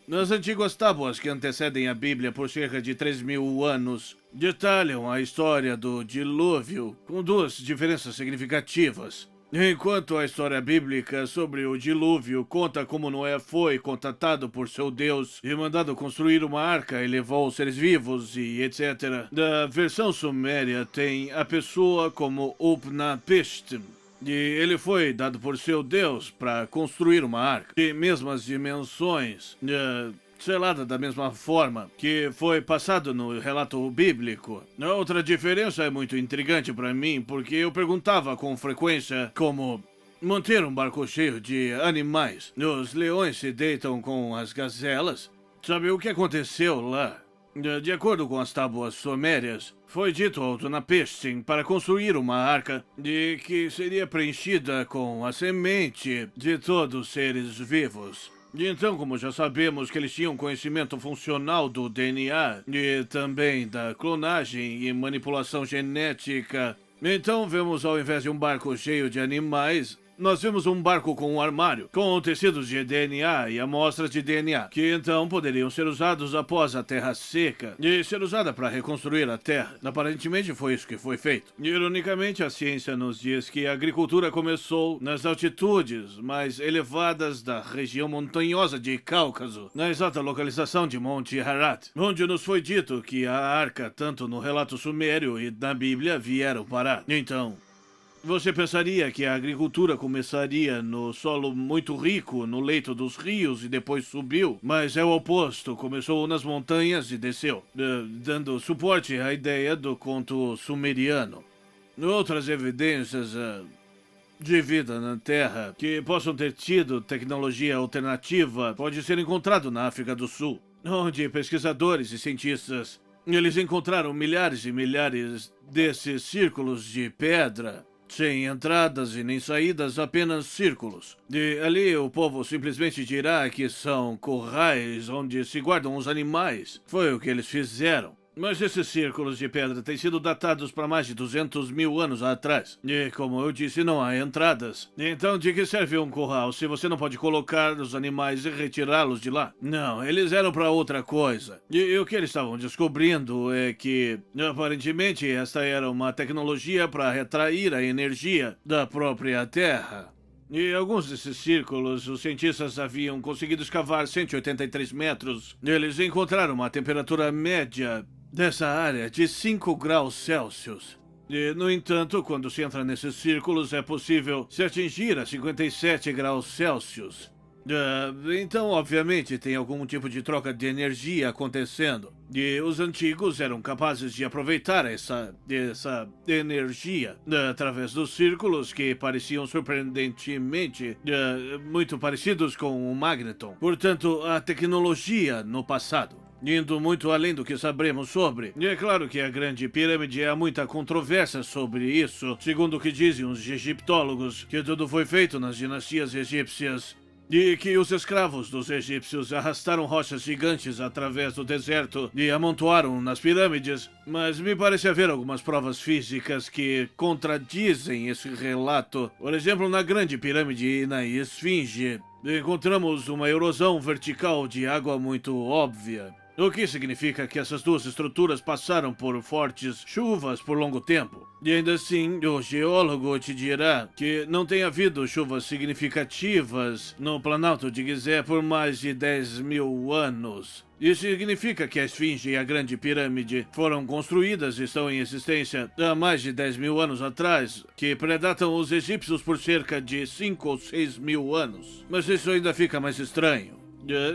Nas antigas tábuas que antecedem a Bíblia por cerca de 3.000 anos, detalham a história do dilúvio com duas diferenças significativas. Enquanto a história bíblica sobre o dilúvio conta como Noé foi contatado por seu Deus e mandado construir uma arca e levou os seres vivos e etc., da versão suméria tem a pessoa como Upnapishtim. E ele foi dado por seu Deus para construir uma arca de mesmas dimensões, selada da mesma forma que foi passado no relato bíblico. A outra diferença é muito intrigante para mim, porque eu perguntava com frequência como manter um barco cheio de animais. Os leões se deitam com as gazelas. Sabe o que aconteceu lá? De acordo com as tábuas sumérias, foi dito ao Utnapishtim para construir uma arca de que seria preenchida com a semente de todos os seres vivos. E então, como já sabemos que eles tinham conhecimento funcional do DNA e também da clonagem e manipulação genética, então vemos ao invés de um barco cheio de animais, nós vimos um barco com um armário, com tecidos de DNA e amostras de DNA, que então poderiam ser usados após a Terra seca e ser usada para reconstruir a Terra. Aparentemente foi isso que foi feito. Ironicamente, a ciência nos diz que a agricultura começou nas altitudes mais elevadas da região montanhosa de Cáucaso, na exata localização de Monte Ararat, onde nos foi dito que a arca, tanto no relato sumério e na Bíblia, vieram parar. Então, você pensaria que a agricultura começaria no solo muito rico, no leito dos rios e depois subiu, mas é o oposto, começou nas montanhas e desceu, dando suporte à ideia do conto sumeriano. Outras evidências de vida na Terra que possam ter tido tecnologia alternativa pode ser encontrado na África do Sul, onde pesquisadores e cientistas eles encontraram milhares e milhares desses círculos de pedra, sem entradas e nem saídas, apenas círculos. E ali o povo simplesmente dirá que são currais onde se guardam os animais. Foi o que eles fizeram. Mas esses círculos de pedra têm sido datados para mais de 200 mil anos atrás. E, como eu disse, não há entradas. Então, de que serve um curral se você não pode colocar os animais e retirá-los de lá? Não, eles eram para outra coisa. E o que eles estavam descobrindo é que, aparentemente, esta era uma tecnologia para retrair a energia da própria Terra. E alguns desses círculos, os cientistas haviam conseguido escavar 183 metros. Eles encontraram uma temperatura média dessa área de 5 graus Celsius. E, no entanto, quando se entra nesses círculos, é possível se atingir a 57 graus Celsius. Então, obviamente, tem algum tipo de troca de energia acontecendo. E os antigos eram capazes de aproveitar essa energia através dos círculos que pareciam surpreendentemente muito parecidos com o Magneton. Portanto, a tecnologia no passado, indo muito além do que sabremos sobre. E é claro que a Grande Pirâmide há muita controvérsia sobre isso, segundo o que dizem os egiptólogos, que tudo foi feito nas dinastias egípcias. E que os escravos dos egípcios arrastaram rochas gigantes através do deserto e amontoaram nas pirâmides, mas me parece haver algumas provas físicas que contradizem esse relato. Por exemplo, na Grande Pirâmide e na Esfinge, encontramos uma erosão vertical de água muito óbvia. O que significa que essas duas estruturas passaram por fortes chuvas por longo tempo. E ainda assim, o geólogo te dirá que não tem havido chuvas significativas no Planalto de Gizé por mais de 10 mil anos. Isso significa que a Esfinge e a Grande Pirâmide foram construídas e estão em existência há mais de 10 mil anos atrás, que predatam os egípcios por cerca de 5 ou 6 mil anos. Mas isso ainda fica mais estranho.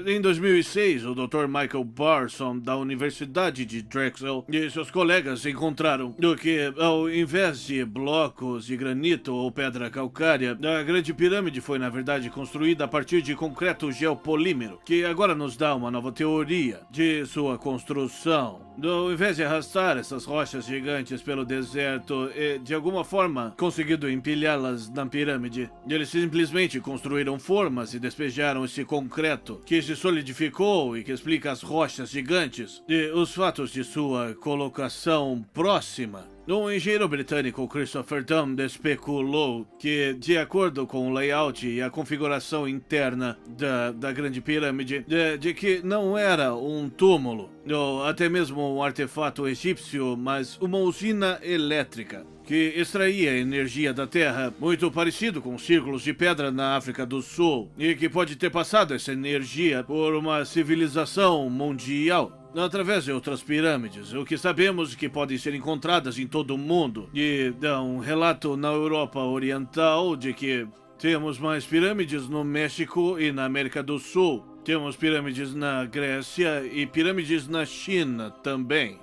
Em 2006, o Dr. Michael Barson, da Universidade de Drexel, e seus colegas encontraram que, ao invés de blocos de granito ou pedra calcária, a Grande Pirâmide foi, na verdade, construída a partir de concreto geopolímero, que agora nos dá uma nova teoria de sua construção. Ao invés de arrastar essas rochas gigantes pelo deserto e, de alguma forma, conseguido empilhá-las na pirâmide, eles simplesmente construíram formas e despejaram esse concreto que se solidificou e que explica as rochas gigantes e os fatos de sua colocação próxima. Um engenheiro britânico, Christopher Dunn, especulou que, de acordo com o layout e a configuração interna da Grande Pirâmide, de que não era um túmulo, ou até mesmo um artefato egípcio, mas uma usina elétrica que extraía energia da Terra, muito parecido com círculos de pedra na África do Sul, e que pode ter passado essa energia por uma civilização mundial através de outras pirâmides, o que sabemos que podem ser encontradas em todo o mundo. E dá um relato na Europa Oriental de que temos mais pirâmides no México e na América do Sul. Temos pirâmides na Grécia e pirâmides na China também.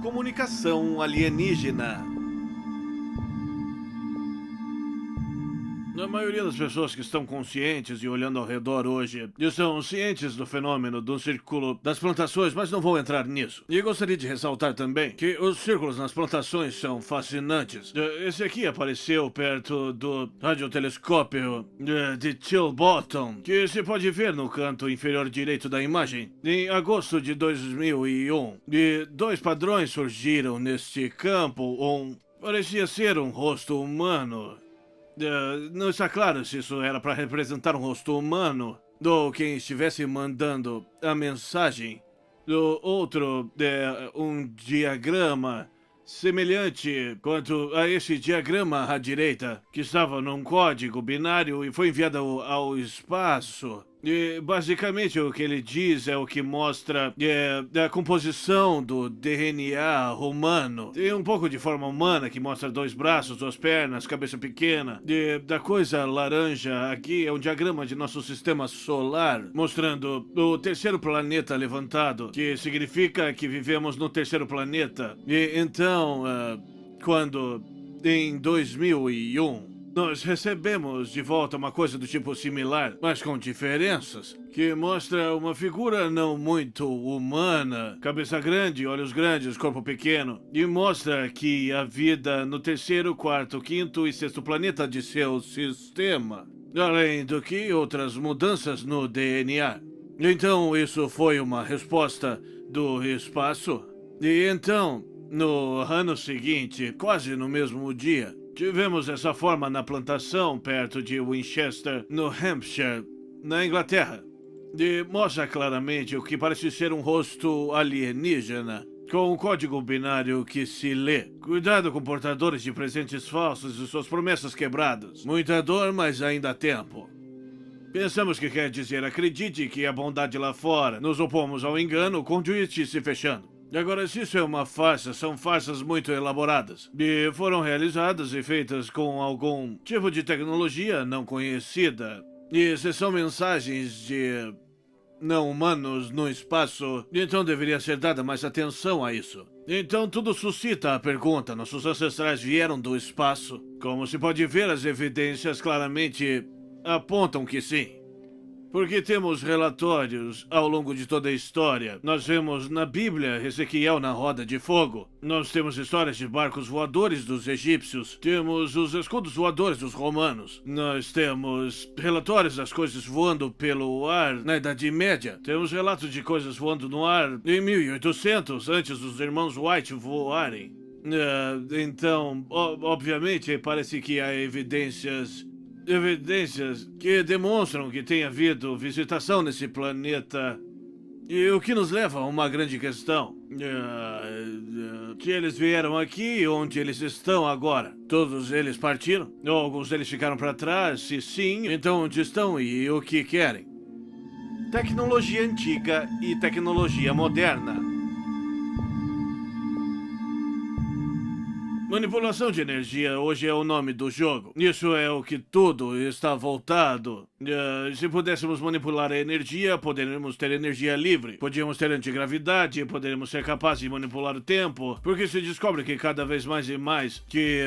Comunicação alienígena. A maioria das pessoas que estão conscientes e olhando ao redor hoje são cientes do fenômeno do círculo das plantações, mas não vou entrar nisso. E gostaria de ressaltar também que os círculos nas plantações são fascinantes. Esse aqui apareceu perto do radiotelescópio de Chilbottom, que se pode ver no canto inferior direito da imagem, em agosto de 2001. E dois padrões surgiram neste campo, um Parecia ser um rosto humano. Não está claro se isso era para representar um rosto humano ou quem estivesse mandando a mensagem. Do outro é um diagrama semelhante quanto a esse diagrama à direita, que estava num código binário e foi enviado ao espaço. E basicamente o que ele diz é o que mostra a composição do DNA humano. Tem um pouco de forma humana que mostra 2 braços, 2 pernas, cabeça pequena. E da coisa laranja aqui é um diagrama de nosso sistema solar, mostrando o terceiro planeta levantado, que significa que vivemos no terceiro planeta. E então, quando em 2001... nós recebemos de volta uma coisa do tipo similar, mas com diferenças, que mostra uma figura não muito humana, cabeça grande, olhos grandes, corpo pequeno, e mostra que a vida no terceiro, quarto, quinto e sexto planeta de seu sistema, além do que outras mudanças no DNA. Então isso foi uma resposta do espaço. E então, no ano seguinte, quase no mesmo dia, tivemos essa forma na plantação perto de Winchester, no Hampshire, na Inglaterra. E mostra claramente o que parece ser um rosto alienígena, com um código binário que se lê. Cuidado com portadores de presentes falsos e suas promessas quebradas. Muita dor, mas ainda há tempo. Pensamos que quer dizer acredite que a bondade lá fora. Nos opomos ao engano, com o conduíte se fechando. Agora, se isso é uma farsa, são farsas muito elaboradas. E foram realizadas e feitas com algum tipo de tecnologia não conhecida. E se são mensagens de não humanos no espaço, então deveria ser dada mais atenção a isso. Então tudo suscita a pergunta, nossos ancestrais vieram do espaço? Como se pode ver, as evidências claramente apontam que sim. Porque temos relatórios ao longo de toda a história. Nós vemos na Bíblia Ezequiel na roda de fogo. Nós temos histórias de barcos voadores dos egípcios. Temos os escudos voadores dos romanos. Nós temos relatórios das coisas voando pelo ar na Idade Média. Temos relatos de coisas voando no ar em 1800, antes dos irmãos White voarem. Então, obviamente, parece que há evidências que demonstram que tem havido visitação nesse planeta. E o que nos leva a uma grande questão. Se eles vieram aqui, onde eles estão agora? Todos eles partiram? Ou alguns deles ficaram para trás? Se sim, então onde estão e o que querem? Tecnologia antiga e tecnologia moderna. Manipulação de energia hoje é o nome do jogo. Isso é o que tudo está voltado. Se pudéssemos manipular a energia, poderíamos ter energia livre. Podíamos ter antigravidade, poderíamos ser capazes de manipular o tempo. Porque se descobre que cada vez mais e mais que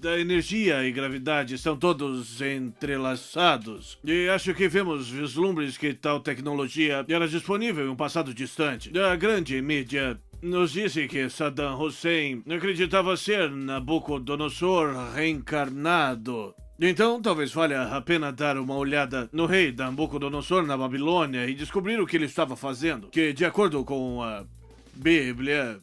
a energia e gravidade estão todos entrelaçados. E acho que vemos vislumbres que tal tecnologia era disponível em um passado distante. A grande mídia nos disse que Saddam Hussein acreditava ser Nabucodonosor reencarnado. Então, talvez valha a pena dar uma olhada no rei Nabucodonosor na Babilônia e descobrir o que ele estava fazendo. Que, de acordo com a Bíblia,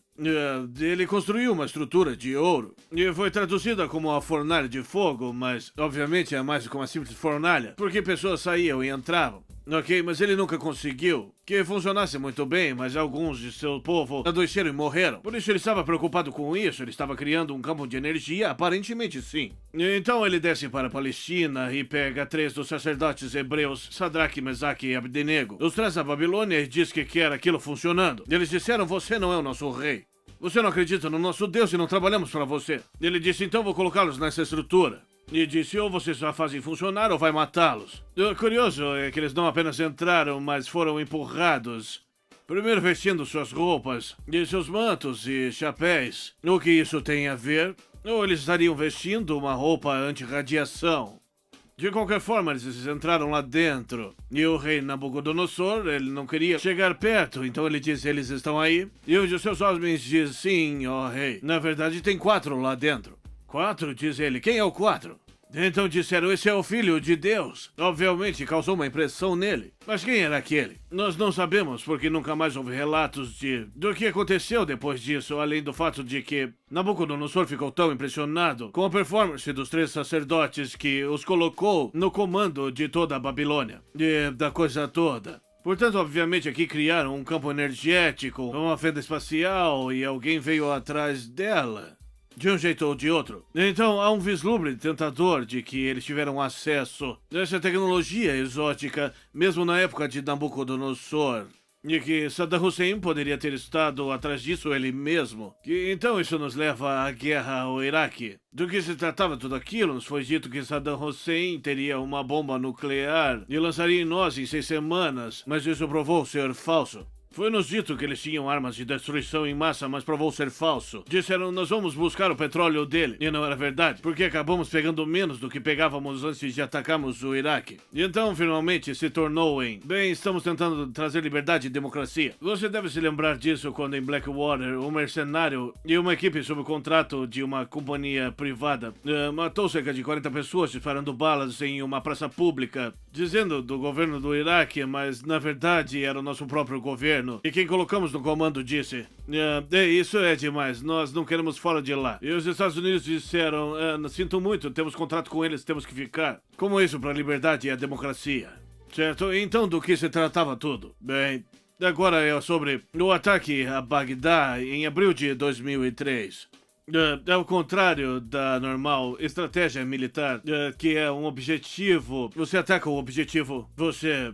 ele construiu uma estrutura de ouro e foi traduzida como a fornalha de fogo, mas, obviamente, é mais como uma simples fornalha, porque pessoas saíam e entravam. Ok, mas ele nunca conseguiu que funcionasse muito bem, mas alguns de seu povo adoeceram e morreram. Por isso ele estava preocupado com isso, ele estava criando um campo de energia, aparentemente sim. Então ele desce para a Palestina e pega 3 dos sacerdotes hebreus, Sadraque, Mesaque e Abdenego. Os traz à Babilônia e diz que quer aquilo funcionando. Eles disseram, você não é o nosso rei. Você não acredita no nosso Deus e não trabalhamos para você. Ele disse, então vou colocá-los nessa estrutura. E disse, ou vocês já fazem funcionar ou vai matá-los. O curioso é que eles não apenas entraram, mas foram empurrados. Primeiro vestindo suas roupas, e seus mantos e chapéus. O que isso tem a ver? Ou eles estariam vestindo uma roupa anti-radiação. De qualquer forma, eles entraram lá dentro. E o rei Nabucodonosor, ele não queria chegar perto, então ele disse, eles estão aí? E um de seus homens diz, sim, ó rei. Na verdade, tem 4 lá dentro. 4, diz ele. Quem é o 4? Então disseram, esse é o filho de Deus. Obviamente causou uma impressão nele. Mas quem era aquele? Nós não sabemos, porque nunca mais houve relatos do que aconteceu depois disso, além do fato de que Nabucodonosor ficou tão impressionado com a performance dos 3 sacerdotes que os colocou no comando de toda a Babilônia. E da coisa toda. Portanto, obviamente, aqui criaram um campo energético, uma fenda espacial, e alguém veio atrás dela. De um jeito ou de outro. Então, há um vislumbre tentador de que eles tiveram acesso a essa tecnologia exótica, mesmo na época de Nabucodonosor. E que Saddam Hussein poderia ter estado atrás disso ele mesmo. Então isso nos leva à guerra ao Iraque. Do que se tratava tudo aquilo, nos foi dito que Saddam Hussein teria uma bomba nuclear e lançaria em nós em 6 semanas, mas isso provou ser falso. Foi-nos dito que eles tinham armas de destruição em massa, mas provou ser falso. Disseram, nós vamos buscar o petróleo dele. E não era verdade, porque acabamos pegando menos do que pegávamos antes de atacarmos o Iraque. E então, finalmente, se tornou em... Bem, estamos tentando trazer liberdade e democracia. Você deve se lembrar disso quando em Blackwater, um mercenário e uma equipe sob contrato de uma companhia privada matou cerca de 40 pessoas disparando balas em uma praça pública, dizendo do governo do Iraque, mas na verdade era o nosso próprio governo. E quem colocamos no comando disse, isso é demais, nós não queremos fora de lá. E os Estados Unidos disseram, sinto muito, temos contrato com eles, temos que ficar. Como isso para a liberdade e a democracia? Certo? Então do que se tratava tudo? Bem, agora é sobre o ataque a Bagdá em abril de 2003. Ao contrário da normal estratégia militar, que é um objetivo, você ataca o objetivo, você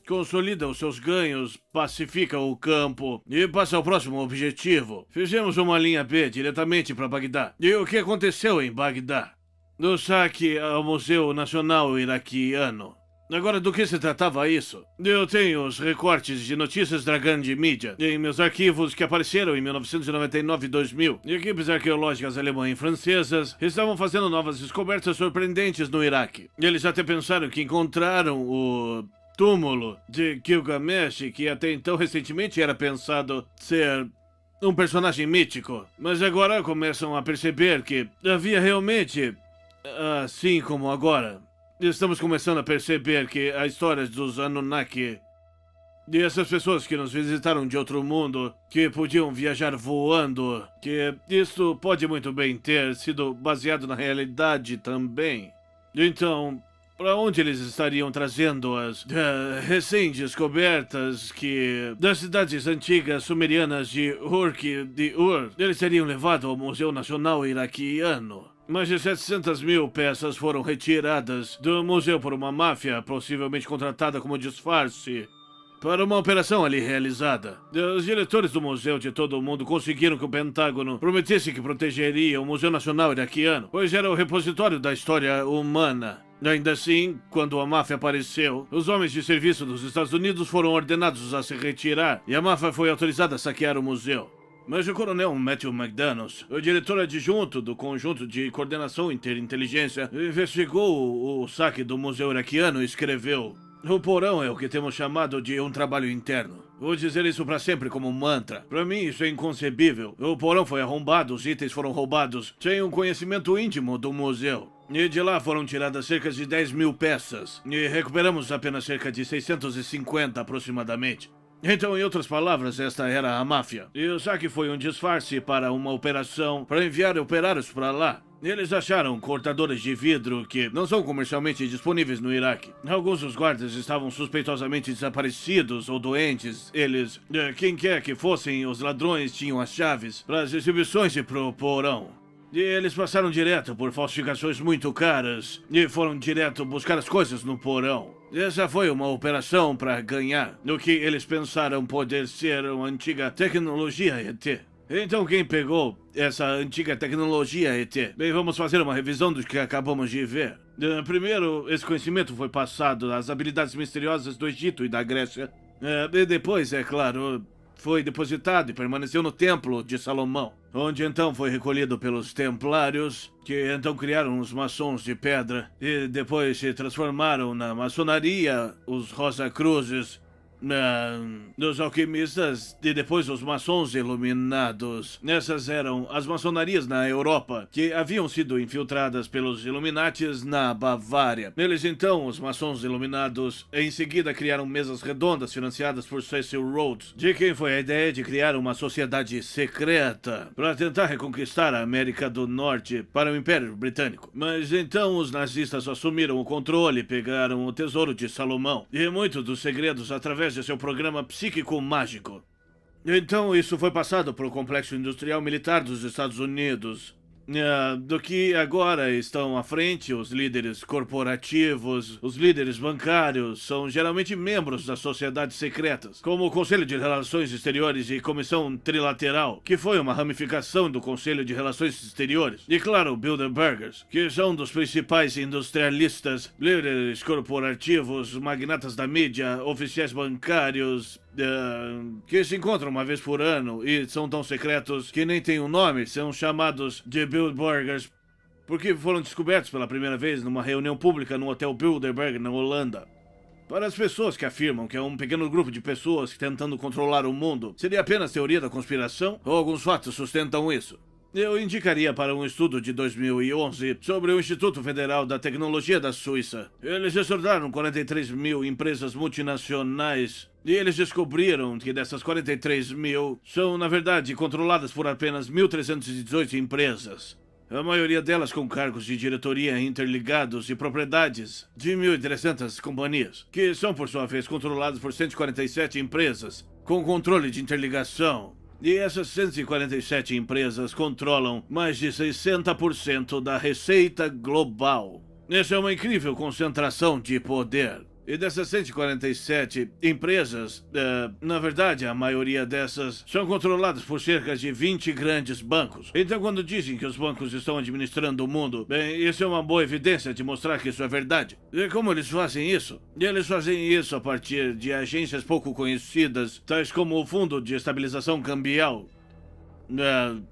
consolida os seus ganhos, pacifica o campo e passa ao próximo objetivo. Fizemos uma linha B diretamente para Bagdá. E o que aconteceu em Bagdá? No saque ao Museu Nacional Iraquiano. Agora, do que se tratava isso? Eu tenho os recortes de notícias da grande mídia em meus arquivos que apareceram em 1999 e 2000. Equipes arqueológicas alemãs e francesas estavam fazendo novas descobertas surpreendentes no Iraque. Eles até pensaram que encontraram o túmulo de Gilgamesh, que até então recentemente era pensado ser um personagem mítico. Mas agora começam a perceber que havia realmente, assim como agora, estamos começando a perceber que a história dos Anunnaki e essas pessoas que nos visitaram de outro mundo, que podiam viajar voando, que isso pode muito bem ter sido baseado na realidade também. Então, para onde eles estariam trazendo as recém-descobertas das cidades antigas sumerianas de Ur? Eles teriam levado ao Museu Nacional Iraquiano. Mais de 700 mil peças foram retiradas do museu por uma máfia, possivelmente contratada como disfarce, para uma operação ali realizada. Os diretores do museu de todo o mundo conseguiram que o Pentágono prometesse que protegeria o Museu Nacional Iraquiano, pois era o repositório da história humana. Ainda assim, quando a máfia apareceu, os homens de serviço dos Estados Unidos foram ordenados a se retirar e a máfia foi autorizada a saquear o museu. Mas o coronel Matthew McDaniels, o diretor adjunto do Conjunto de Coordenação Interinteligência, investigou o saque do Museu Iraquiano e escreveu: o porão é o que temos chamado de um trabalho interno. Vou dizer isso para sempre como mantra. Para mim isso é inconcebível. O porão foi arrombado, os itens foram roubados, sem um conhecimento íntimo do museu. E de lá foram tiradas cerca de 10 mil peças. E recuperamos apenas cerca de 650 aproximadamente. Então, em outras palavras, esta era a máfia. E o saque foi um disfarce para uma operação para enviar operários para lá. Eles acharam cortadores de vidro que não são comercialmente disponíveis no Iraque. Alguns dos guardas estavam suspeitosamente desaparecidos ou doentes. Eles, quem quer que fossem, os ladrões tinham as chaves para as exibições e pro porão. E eles passaram direto por falsificações muito caras e foram direto buscar as coisas no porão. Essa foi uma operação para ganhar no que eles pensaram poder ser uma antiga tecnologia ET. Então quem pegou essa antiga tecnologia ET? Bem, vamos fazer uma revisão do que acabamos de ver. Primeiro, esse conhecimento foi passado às habilidades misteriosas do Egito e da Grécia. E depois, é claro, foi depositado e permaneceu no Templo de Salomão, onde então foi recolhido pelos Templários, que então criaram os maçons de pedra, e depois se transformaram na maçonaria, os Rosa Cruzes, dos alquimistas e depois os maçons iluminados. Essas eram as maçonarias na Europa, que haviam sido infiltradas pelos Illuminatis na Bavária. Eles então, os maçons iluminados, em seguida criaram mesas redondas financiadas por Cecil Rhodes, de quem foi a ideia de criar uma sociedade secreta para tentar reconquistar a América do Norte para o Império Britânico. Mas então os nazistas assumiram o controle e pegaram o Tesouro de Salomão e muitos dos segredos através de seu programa psíquico mágico. Então isso foi passado para o complexo industrial militar dos Estados Unidos. Do que agora estão à frente, os líderes corporativos, os líderes bancários, são geralmente membros das sociedades secretas, como o Conselho de Relações Exteriores e Comissão Trilateral, que foi uma ramificação do Conselho de Relações Exteriores, e claro, Bilderbergers, que são dos principais industrialistas, líderes corporativos, magnatas da mídia, oficiais bancários, que se encontram uma vez por ano e são tão secretos que nem têm um nome, são chamados de Bilderbergers porque foram descobertos pela primeira vez numa reunião pública no Hotel Bilderberg, na Holanda. Para as pessoas que afirmam que é um pequeno grupo de pessoas tentando controlar o mundo, seria apenas teoria da conspiração ou alguns fatos sustentam isso? Eu indicaria para um estudo de 2011 sobre o Instituto Federal da Tecnologia da Suíça. Eles estudaram 43 mil empresas multinacionais e eles descobriram que dessas 43 mil são, na verdade, controladas por apenas 1.318 empresas. A maioria delas com cargos de diretoria interligados e propriedades de 1.300 companhias, que são, por sua vez, controladas por 147 empresas com controle de interligação. E essas 147 empresas controlam mais de 60% da receita global. Essa é uma incrível concentração de poder. E dessas 147 empresas, na verdade, a maioria dessas são controladas por cerca de 20 grandes bancos. Então, quando dizem que os bancos estão administrando o mundo, bem, isso é uma boa evidência de mostrar que isso é verdade. E como eles fazem isso? Eles fazem isso a partir de agências pouco conhecidas, tais como o Fundo de Estabilização Cambial.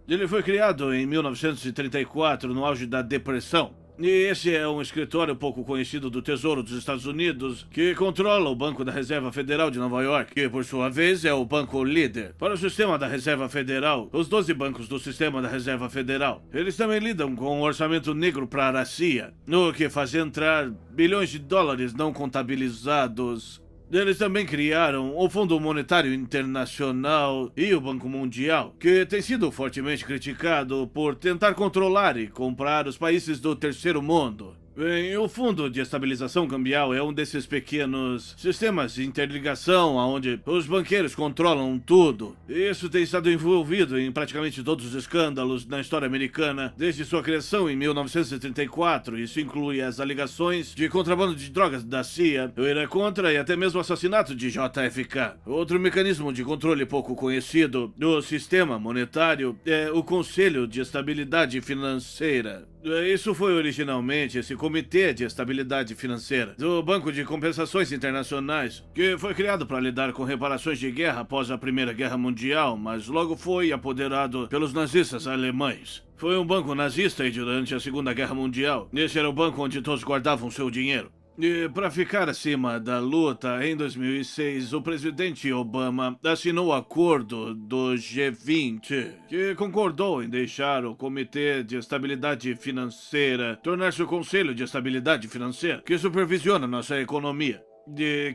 Ele foi criado em 1934, no auge da Depressão. E esse é um escritório pouco conhecido do Tesouro dos Estados Unidos que controla o Banco da Reserva Federal de Nova York, que por sua vez é o banco líder. Para o sistema da Reserva Federal, os 12 bancos do sistema da Reserva Federal, eles também lidam com um orçamento negro para a CIA, no que faz entrar bilhões de dólares não contabilizados. Eles também criaram o Fundo Monetário Internacional e o Banco Mundial, que tem sido fortemente criticado por tentar controlar e comprar os países do terceiro mundo. Bem, o Fundo de Estabilização Cambial é um desses pequenos sistemas de interligação onde os banqueiros controlam tudo. Isso tem estado envolvido em praticamente todos os escândalos na história americana desde sua criação em 1934. Isso inclui as alegações de contrabando de drogas da CIA, o Irã Contra e até mesmo o assassinato de JFK. Outro mecanismo de controle pouco conhecido do sistema monetário é o Conselho de Estabilidade Financeira. Isso foi originalmente esse Comitê de Estabilidade Financeira do Banco de Compensações Internacionais, que foi criado para lidar com reparações de guerra após a Primeira Guerra Mundial, mas logo foi apoderado pelos nazistas alemães. Foi um banco nazista e durante a Segunda Guerra Mundial, esse era o banco onde todos guardavam seu dinheiro. E para ficar acima da luta, em 2006, o presidente Obama assinou o acordo do G20, que concordou em deixar o Comitê de Estabilidade Financeira tornar-se o Conselho de Estabilidade Financeira, que supervisiona nossa economia.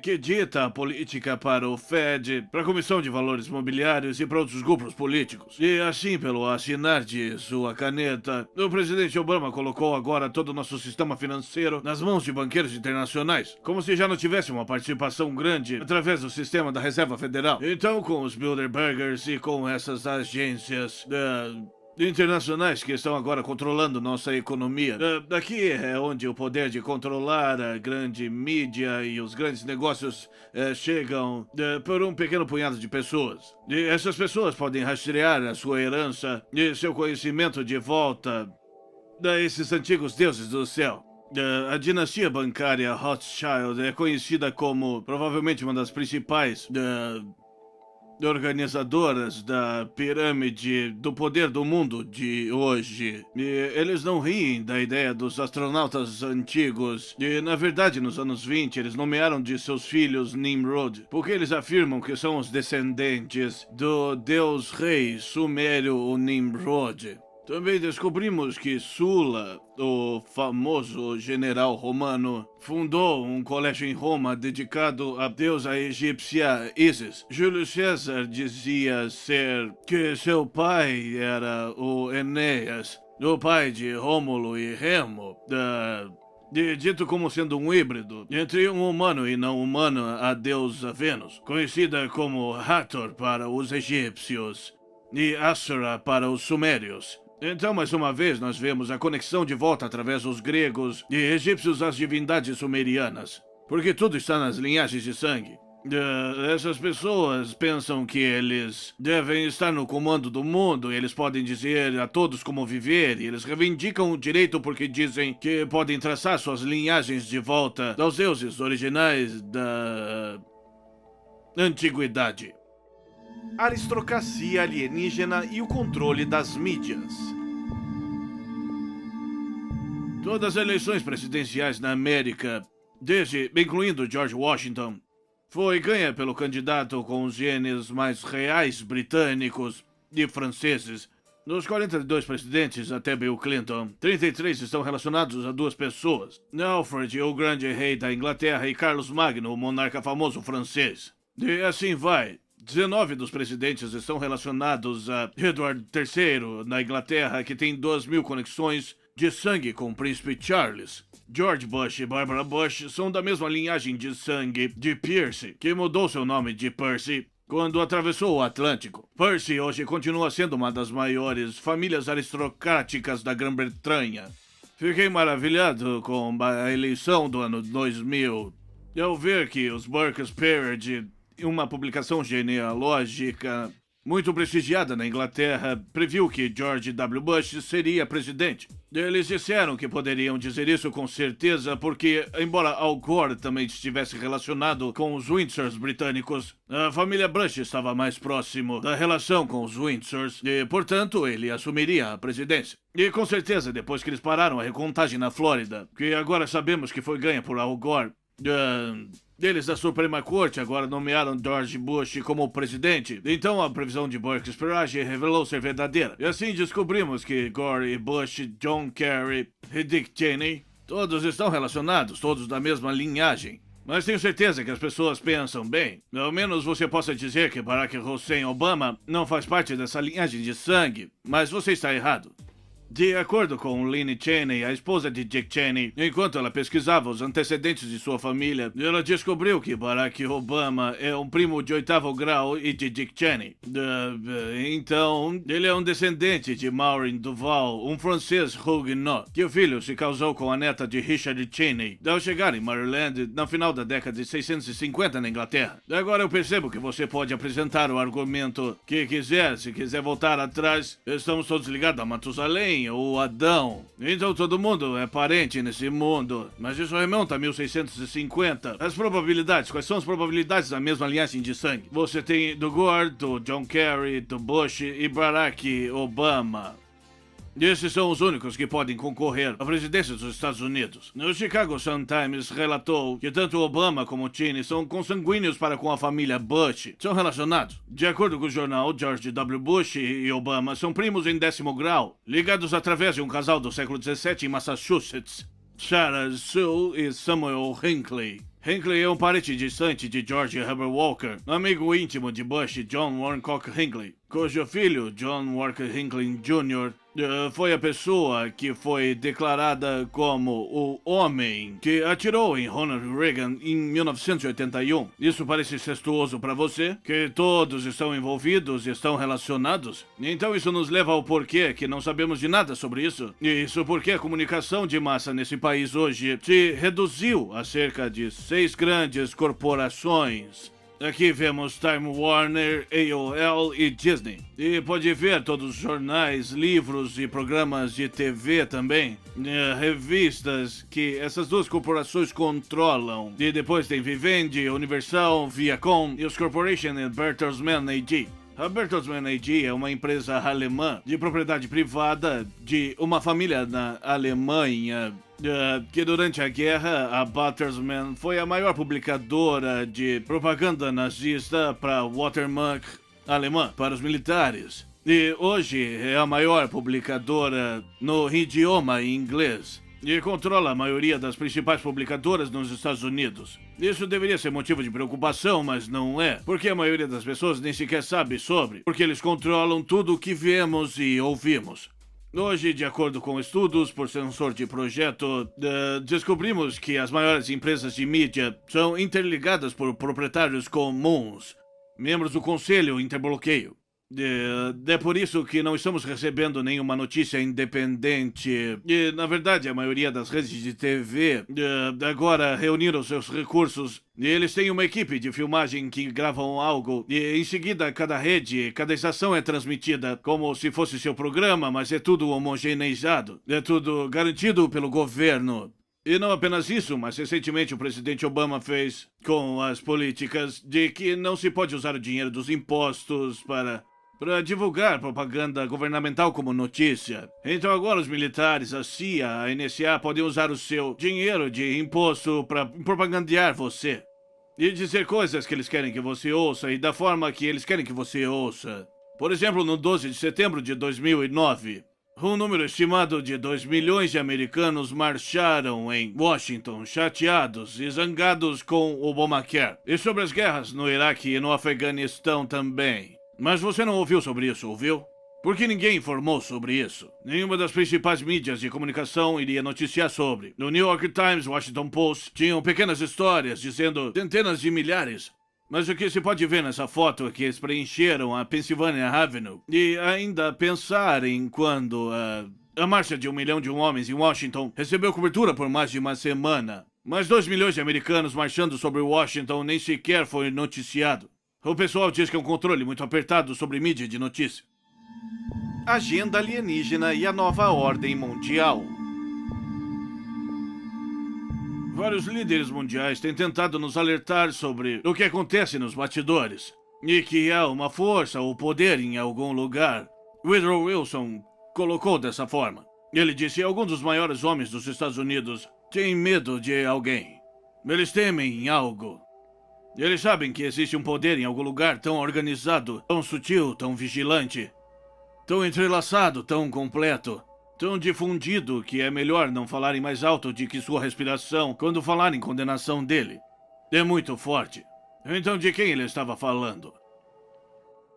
Que dita a política para o Fed, para a Comissão de Valores Mobiliários e para outros grupos políticos. E assim, pelo assinar de sua caneta, o presidente Obama colocou agora todo o nosso sistema financeiro nas mãos de banqueiros internacionais, como se já não tivesse uma participação grande através do sistema da Reserva Federal. Então, com os Bilderbergers e com essas agências internacionais que estão agora controlando nossa economia. Aqui é onde o poder de controlar a grande mídia e os grandes negócios chegam por um pequeno punhado de pessoas. E essas pessoas podem rastrear a sua herança e seu conhecimento de volta a esses antigos deuses do céu. A dinastia bancária Rothschild é conhecida como provavelmente uma das principais organizadoras da pirâmide do poder do mundo de hoje. E eles não riem da ideia dos astronautas antigos. E, na verdade, nos anos 20, eles nomearam de seus filhos Nimrod, porque eles afirmam que são os descendentes do deus rei sumério, o Nimrod. Também descobrimos que Sula, o famoso general romano, fundou um colégio em Roma dedicado à deusa egípcia Ísis. Júlio César dizia que seu pai era o Enéas, o pai de Rômulo e Remo, dito como sendo um híbrido entre um humano e não humano, a deusa Vênus, conhecida como Hathor para os egípcios e Asura para os sumérios. Então, mais uma vez, nós vemos a conexão de volta através dos gregos e egípcios às divindades sumerianas, porque tudo está nas linhagens de sangue. Essas pessoas pensam que eles devem estar no comando do mundo, e eles podem dizer a todos como viver, e eles reivindicam o direito porque dizem que podem traçar suas linhagens de volta aos deuses originais da antiguidade. Aristocracia alienígena e o controle das mídias. Todas as eleições presidenciais na América, incluindo George Washington, foi ganha pelo candidato com os genes mais reais britânicos e franceses. Dos 42 presidentes até Bill Clinton, 33 estão relacionados a duas pessoas: Alfred, o grande rei da Inglaterra, e Carlos Magno, o monarca famoso francês. E assim vai. 19 dos presidentes estão relacionados a Edward III, na Inglaterra, que tem 2.000 conexões de sangue com o príncipe Charles. George Bush e Barbara Bush são da mesma linhagem de sangue de Pierce, que mudou seu nome de Percy quando atravessou o Atlântico. Percy hoje continua sendo uma das maiores famílias aristocráticas da Grã-Bretanha. Fiquei maravilhado com a eleição do ano 2000 ao ver que os Burke's Peerage, uma publicação genealógica muito prestigiada na Inglaterra, previu que George W. Bush seria presidente. Eles disseram que poderiam dizer isso com certeza porque, embora Al Gore também estivesse relacionado com os Windsors britânicos, a família Bush estava mais próximo da relação com os Windsors e, portanto, ele assumiria a presidência. E com certeza, depois que eles pararam a recontagem na Flórida, que agora sabemos que foi ganha por Al Gore, eles da Suprema Corte agora nomearam George Bush como presidente. Então a previsão de Burke's Peerage revelou ser verdadeira. E assim descobrimos que Gore e Bush, John Kerry e Dick Cheney, todos estão relacionados, todos da mesma linhagem. Mas tenho certeza que as pessoas pensam, bem, ao menos você possa dizer que Barack Hussein Obama não faz parte dessa linhagem de sangue, mas você está errado. De acordo com Lynne Cheney, a esposa de Dick Cheney, enquanto ela pesquisava os antecedentes de sua família, ela descobriu que Barack Obama é um primo de 8º grau e de Dick Cheney. Então, ele é um descendente de Maureen Duval, um francês huguenot, que o filho se casou com a neta de Richard Cheney, ao chegar em Maryland no final da década de 650 na Inglaterra. Agora eu percebo que você pode apresentar o argumento que quiser, se quiser voltar atrás, estamos todos ligados a Matusalém ou Adão. Então todo mundo é parente nesse mundo. Mas isso remonta a 1650. As probabilidades, quais são as probabilidades da mesma linhagem de sangue? Você tem do Gore, do John Kerry, do Bush e Barack Obama. Esses são os únicos que podem concorrer à presidência dos Estados Unidos. O Chicago Sun-Times relatou que tanto Obama como Cheney são consanguíneos para com a família Bush. São relacionados. De acordo com o jornal, George W. Bush e Obama são primos em 10º grau, ligados através de um casal do século XVII em Massachusetts, Sarah Sue e Samuel Hinckley. Hinckley é um parente distante de George Herbert Walker, amigo íntimo de Bush e John Hancock Hinckley, cujo filho, John Walker Hinckley Jr., foi a pessoa que foi declarada como o homem que atirou em Ronald Reagan em 1981. Isso parece incestuoso para você? Que todos estão envolvidos e estão relacionados? Então isso nos leva ao porquê que não sabemos de nada sobre isso. Isso porque a comunicação de massa nesse país hoje se reduziu a cerca de 6 grandes corporações Aqui vemos Time Warner, AOL e Disney. E pode ver todos os jornais, livros e programas de TV também. Revistas que essas duas corporações controlam. E depois tem Vivendi, Universal, Viacom e os Corporation e Bertelsmann AG. A Bertelsmann AG é uma empresa alemã de propriedade privada de uma família na Alemanha que durante a guerra, a Bertelsmann foi a maior publicadora de propaganda nazista para Watermark alemã, para os militares. E hoje é a maior publicadora no idioma inglês. E controla a maioria das principais publicadoras nos Estados Unidos. Isso deveria ser motivo de preocupação, mas não é, porque a maioria das pessoas nem sequer sabe sobre, porque eles controlam tudo o que vemos e ouvimos. Hoje, de acordo com estudos por sensor de projeto, descobrimos que as maiores empresas de mídia são interligadas por proprietários comuns, membros do Conselho Interbloqueio. É por isso que não estamos recebendo nenhuma notícia independente. E, na verdade, a maioria das redes de TV agora reuniram seus recursos. E eles têm uma equipe de filmagem que gravam algo. E em seguida, cada rede, cada estação é transmitida como se fosse seu programa, mas é tudo homogeneizado. É tudo garantido pelo governo. E não apenas isso, mas recentemente o presidente Obama fez com as políticas de que não se pode usar o dinheiro dos impostos para divulgar propaganda governamental como notícia. Então agora os militares, a CIA, a NSA podem usar o seu dinheiro de imposto para propagandear você. E dizer coisas que eles querem que você ouça e da forma que eles querem que você ouça. Por exemplo, no 12 de setembro de 2009, um número estimado de 2 milhões de americanos marcharam em Washington, chateados e zangados com o Obamacare. E sobre as guerras no Iraque e no Afeganistão também. Mas você não ouviu sobre isso, ouviu? Porque ninguém informou sobre isso. Nenhuma das principais mídias de comunicação iria noticiar sobre. No New York Times, Washington Post, tinham pequenas histórias dizendo centenas de milhares. Mas o que se pode ver nessa foto é que eles preencheram a Pennsylvania Avenue e ainda pensar em quando a marcha de 1 milhão de homens em Washington recebeu cobertura por mais de uma semana. Mas 2 milhões de americanos marchando sobre Washington nem sequer foi noticiado. O pessoal diz que é um controle muito apertado sobre mídia de notícia. Agenda alienígena e a nova ordem mundial. Vários líderes mundiais têm tentado nos alertar sobre o que acontece nos bastidores e que há uma força ou poder em algum lugar. Woodrow Wilson colocou dessa forma. Ele disse que alguns dos maiores homens dos Estados Unidos têm medo de alguém. Eles temem algo. Eles sabem que existe um poder em algum lugar tão organizado, tão sutil, tão vigilante, tão entrelaçado, tão completo, tão difundido que é melhor não falarem mais alto de que sua respiração quando falarem condenação dele. É muito forte. Então de quem ele estava falando?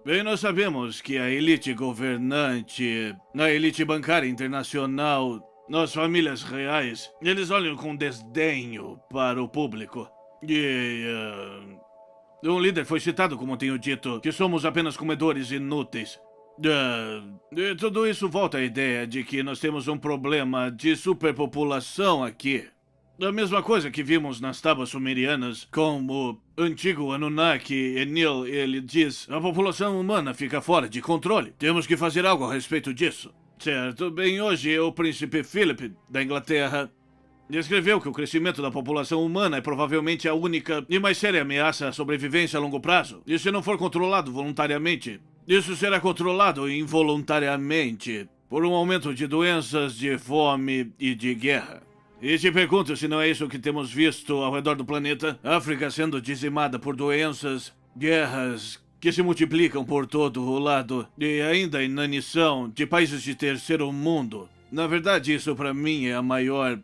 Bem, nós sabemos que a elite governante, a elite bancária internacional, nas famílias reais, eles olham com desdenho para o público. E um líder foi citado como tenho dito, que somos apenas comedores inúteis. E tudo isso volta à ideia de que nós temos um problema de superpopulação aqui. A mesma coisa que vimos nas tábuas sumerianas, com o antigo Anunnaki Enlil, ele diz, a população humana fica fora de controle. Temos que fazer algo a respeito disso. Certo, bem, hoje o príncipe Philip, da Inglaterra, descreveu que o crescimento da população humana é provavelmente a única e mais séria ameaça à sobrevivência a longo prazo. E se não for controlado voluntariamente, isso será controlado involuntariamente por um aumento de doenças, de fome e de guerra. E te pergunto se não é isso que temos visto ao redor do planeta. África sendo dizimada por doenças, guerras que se multiplicam por todo o lado e ainda a inanição de países de terceiro mundo. Na verdade, isso para mim é a maior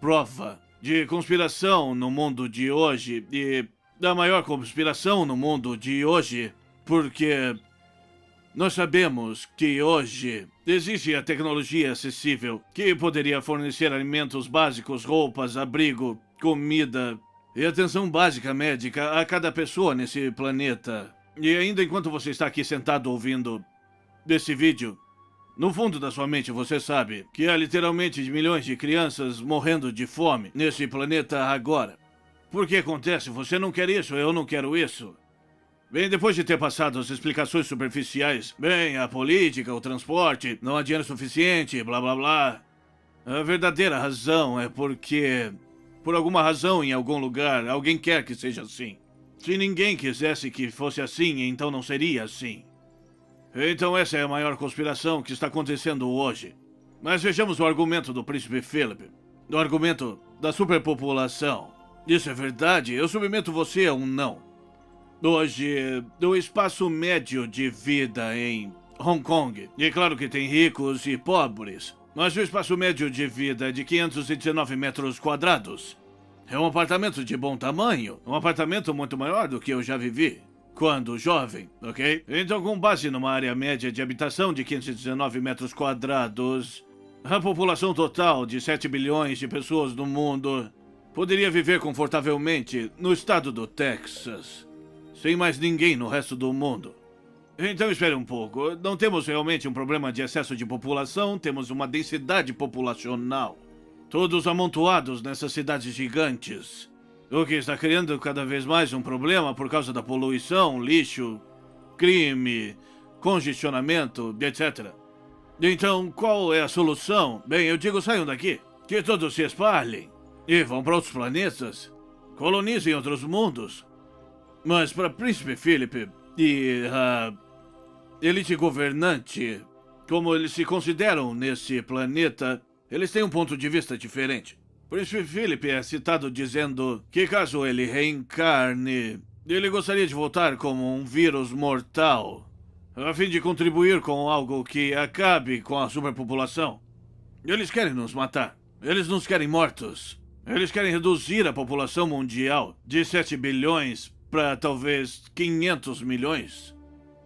prova de conspiração no mundo de hoje e da maior conspiração no mundo de hoje, porque nós sabemos que hoje existe a tecnologia acessível que poderia fornecer alimentos básicos, roupas, abrigo, comida e atenção básica médica a cada pessoa nesse planeta. E ainda enquanto você está aqui sentado ouvindo esse vídeo, no fundo da sua mente você sabe que há literalmente milhões de crianças morrendo de fome nesse planeta agora. Por que acontece? Você não quer isso, eu não quero isso. Bem, depois de ter passado as explicações superficiais, bem, a política, o transporte, não há dinheiro suficiente, blá blá blá. A verdadeira razão é porque, por alguma razão em algum lugar, alguém quer que seja assim. Se ninguém quisesse que fosse assim, então não seria assim. Então essa é a maior conspiração que está acontecendo hoje. Mas vejamos o argumento do príncipe Philip. O argumento da superpopulação. Isso é verdade? Eu submeto você a um não. Hoje, o espaço médio de vida em Hong Kong, e claro que tem ricos e pobres, mas o espaço médio de vida é de 519 metros quadrados. É um apartamento de bom tamanho, um apartamento muito maior do que eu já vivi quando jovem, ok? Então, com base numa área média de habitação de 519 metros quadrados, a população total de 7 bilhões de pessoas no mundo poderia viver confortavelmente no estado do Texas, sem mais ninguém no resto do mundo. Então espere um pouco, não temos realmente um problema de excesso de população, temos uma densidade populacional. Todos amontoados nessas cidades gigantes. O que está criando cada vez mais um problema por causa da poluição, lixo, crime, congestionamento, etc. Então, qual é a solução? Bem, eu digo, saiam daqui. Que todos se espalhem. E vão para outros planetas. Colonizem outros mundos. Mas para Príncipe Philip e a elite governante, como eles se consideram nesse planeta, eles têm um ponto de vista diferente. Príncipe Philip é citado dizendo que caso ele reencarne, ele gostaria de voltar como um vírus mortal, a fim de contribuir com algo que acabe com a superpopulação. Eles querem nos matar. Eles nos querem mortos. Eles querem reduzir a população mundial de 7 bilhões para talvez 500 milhões.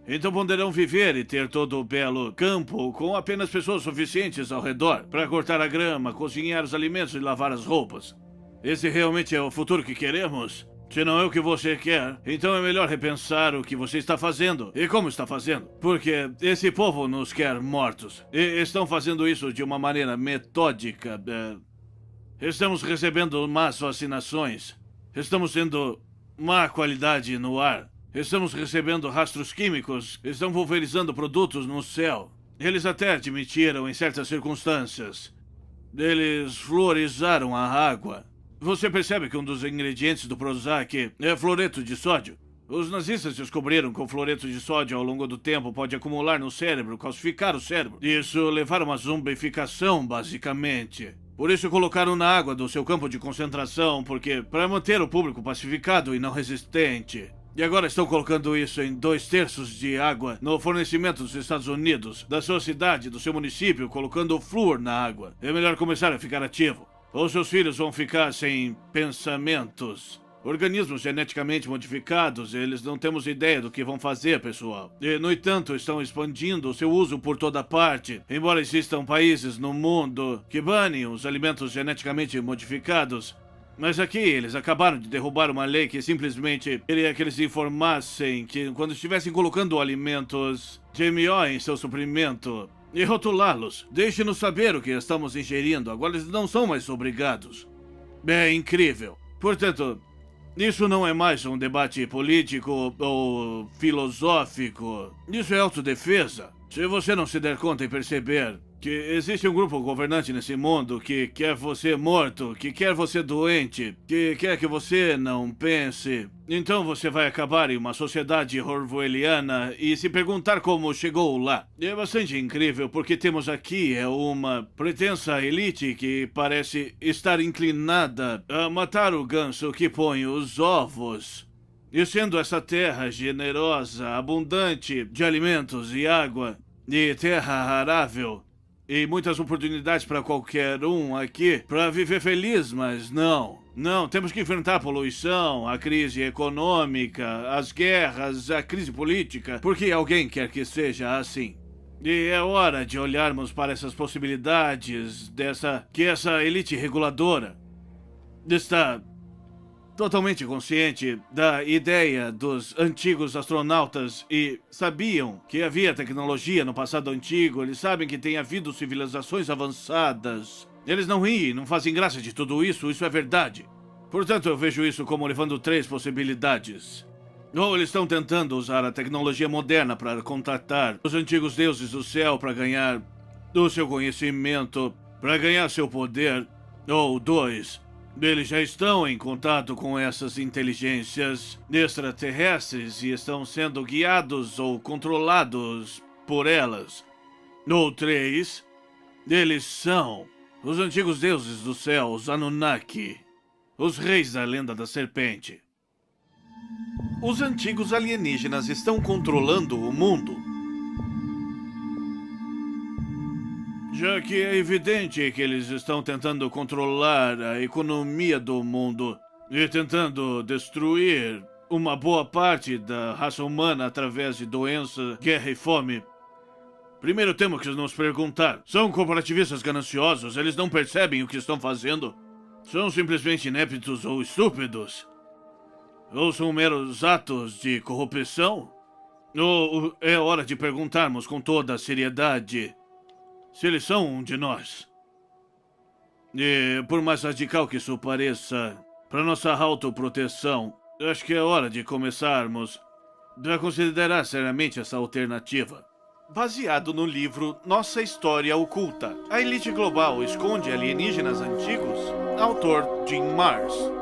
Então poderão viver e ter todo o belo campo com apenas pessoas suficientes ao redor para cortar a grama, cozinhar os alimentos e lavar as roupas. Esse realmente é o futuro que queremos? Se não é o que você quer, então é melhor repensar o que você está fazendo e como está fazendo. Porque esse povo nos quer mortos. E estão fazendo isso de uma maneira metódica. Estamos recebendo más vacinações. Estamos tendo má qualidade no ar. Estamos recebendo rastros químicos, estão pulverizando produtos no céu. Eles até admitiram em certas circunstâncias. Eles fluorizaram a água. Você percebe que um dos ingredientes do Prozac é fluoreto de sódio? Os nazistas descobriram que o fluoreto de sódio ao longo do tempo pode acumular no cérebro, calcificar o cérebro. Isso levar a uma zumbificação, basicamente. Por isso colocaram na água do seu campo de concentração, porque para manter o público pacificado e não resistente. E agora estão colocando isso em 2/3 de água no fornecimento dos Estados Unidos, da sua cidade, do seu município, colocando o flúor na água. É melhor começar a ficar ativo. Ou seus filhos vão ficar sem pensamentos. Organismos geneticamente modificados, eles não temos ideia do que vão fazer, pessoal. E, no entanto, estão expandindo o seu uso por toda parte. Embora existam países no mundo que banem os alimentos geneticamente modificados, mas aqui eles acabaram de derrubar uma lei que simplesmente queria que eles informassem que quando estivessem colocando alimentos GMO em seu suprimento e rotulá-los, deixe-nos saber o que estamos ingerindo. Agora eles não são mais obrigados. É incrível. Portanto, isso não é mais um debate político ou filosófico. Isso é autodefesa. Se você não se der conta e perceber que existe um grupo governante nesse mundo que quer você morto, que quer você doente, que quer que você não pense, então você vai acabar em uma sociedade orwelliana e se perguntar como chegou lá. É bastante incrível porque temos aqui uma pretensa elite que parece estar inclinada a matar o ganso que põe os ovos. E sendo essa terra generosa, abundante de alimentos e água, e terra arável, e muitas oportunidades para qualquer um aqui para viver feliz, mas não. Não, temos que enfrentar a poluição, a crise econômica, as guerras, a crise política, porque alguém quer que seja assim. E é hora de olharmos para essas possibilidades que essa elite reguladora está totalmente consciente da ideia dos antigos astronautas e sabiam que havia tecnologia no passado antigo, eles sabem que tem havido civilizações avançadas. Eles não riem, não fazem graça de tudo isso, isso é verdade. Portanto, eu vejo isso como levando 3 possibilidades. Ou eles estão tentando usar a tecnologia moderna para contatar os antigos deuses do céu para ganhar o seu conhecimento, para ganhar seu poder. Ou dois, eles já estão em contato com essas inteligências extraterrestres e estão sendo guiados ou controlados por elas. Ou três, eles são os antigos deuses do céu, os Anunnaki, os reis da lenda da serpente. Os antigos alienígenas estão controlando o mundo. Já que é evidente que eles estão tentando controlar a economia do mundo e tentando destruir uma boa parte da raça humana através de doença, guerra e fome. Primeiro temos que nos perguntar, são corporativistas gananciosos? Eles não percebem o que estão fazendo? São simplesmente ineptos ou estúpidos? Ou são meros atos de corrupção? Ou é hora de perguntarmos com toda a seriedade se eles são um de nós? E por mais radical que isso pareça, para nossa autoproteção, acho que é hora de começarmos a considerar seriamente essa alternativa. Baseado no livro Nossa História Oculta, a elite global esconde alienígenas antigos, autor Jim Marrs.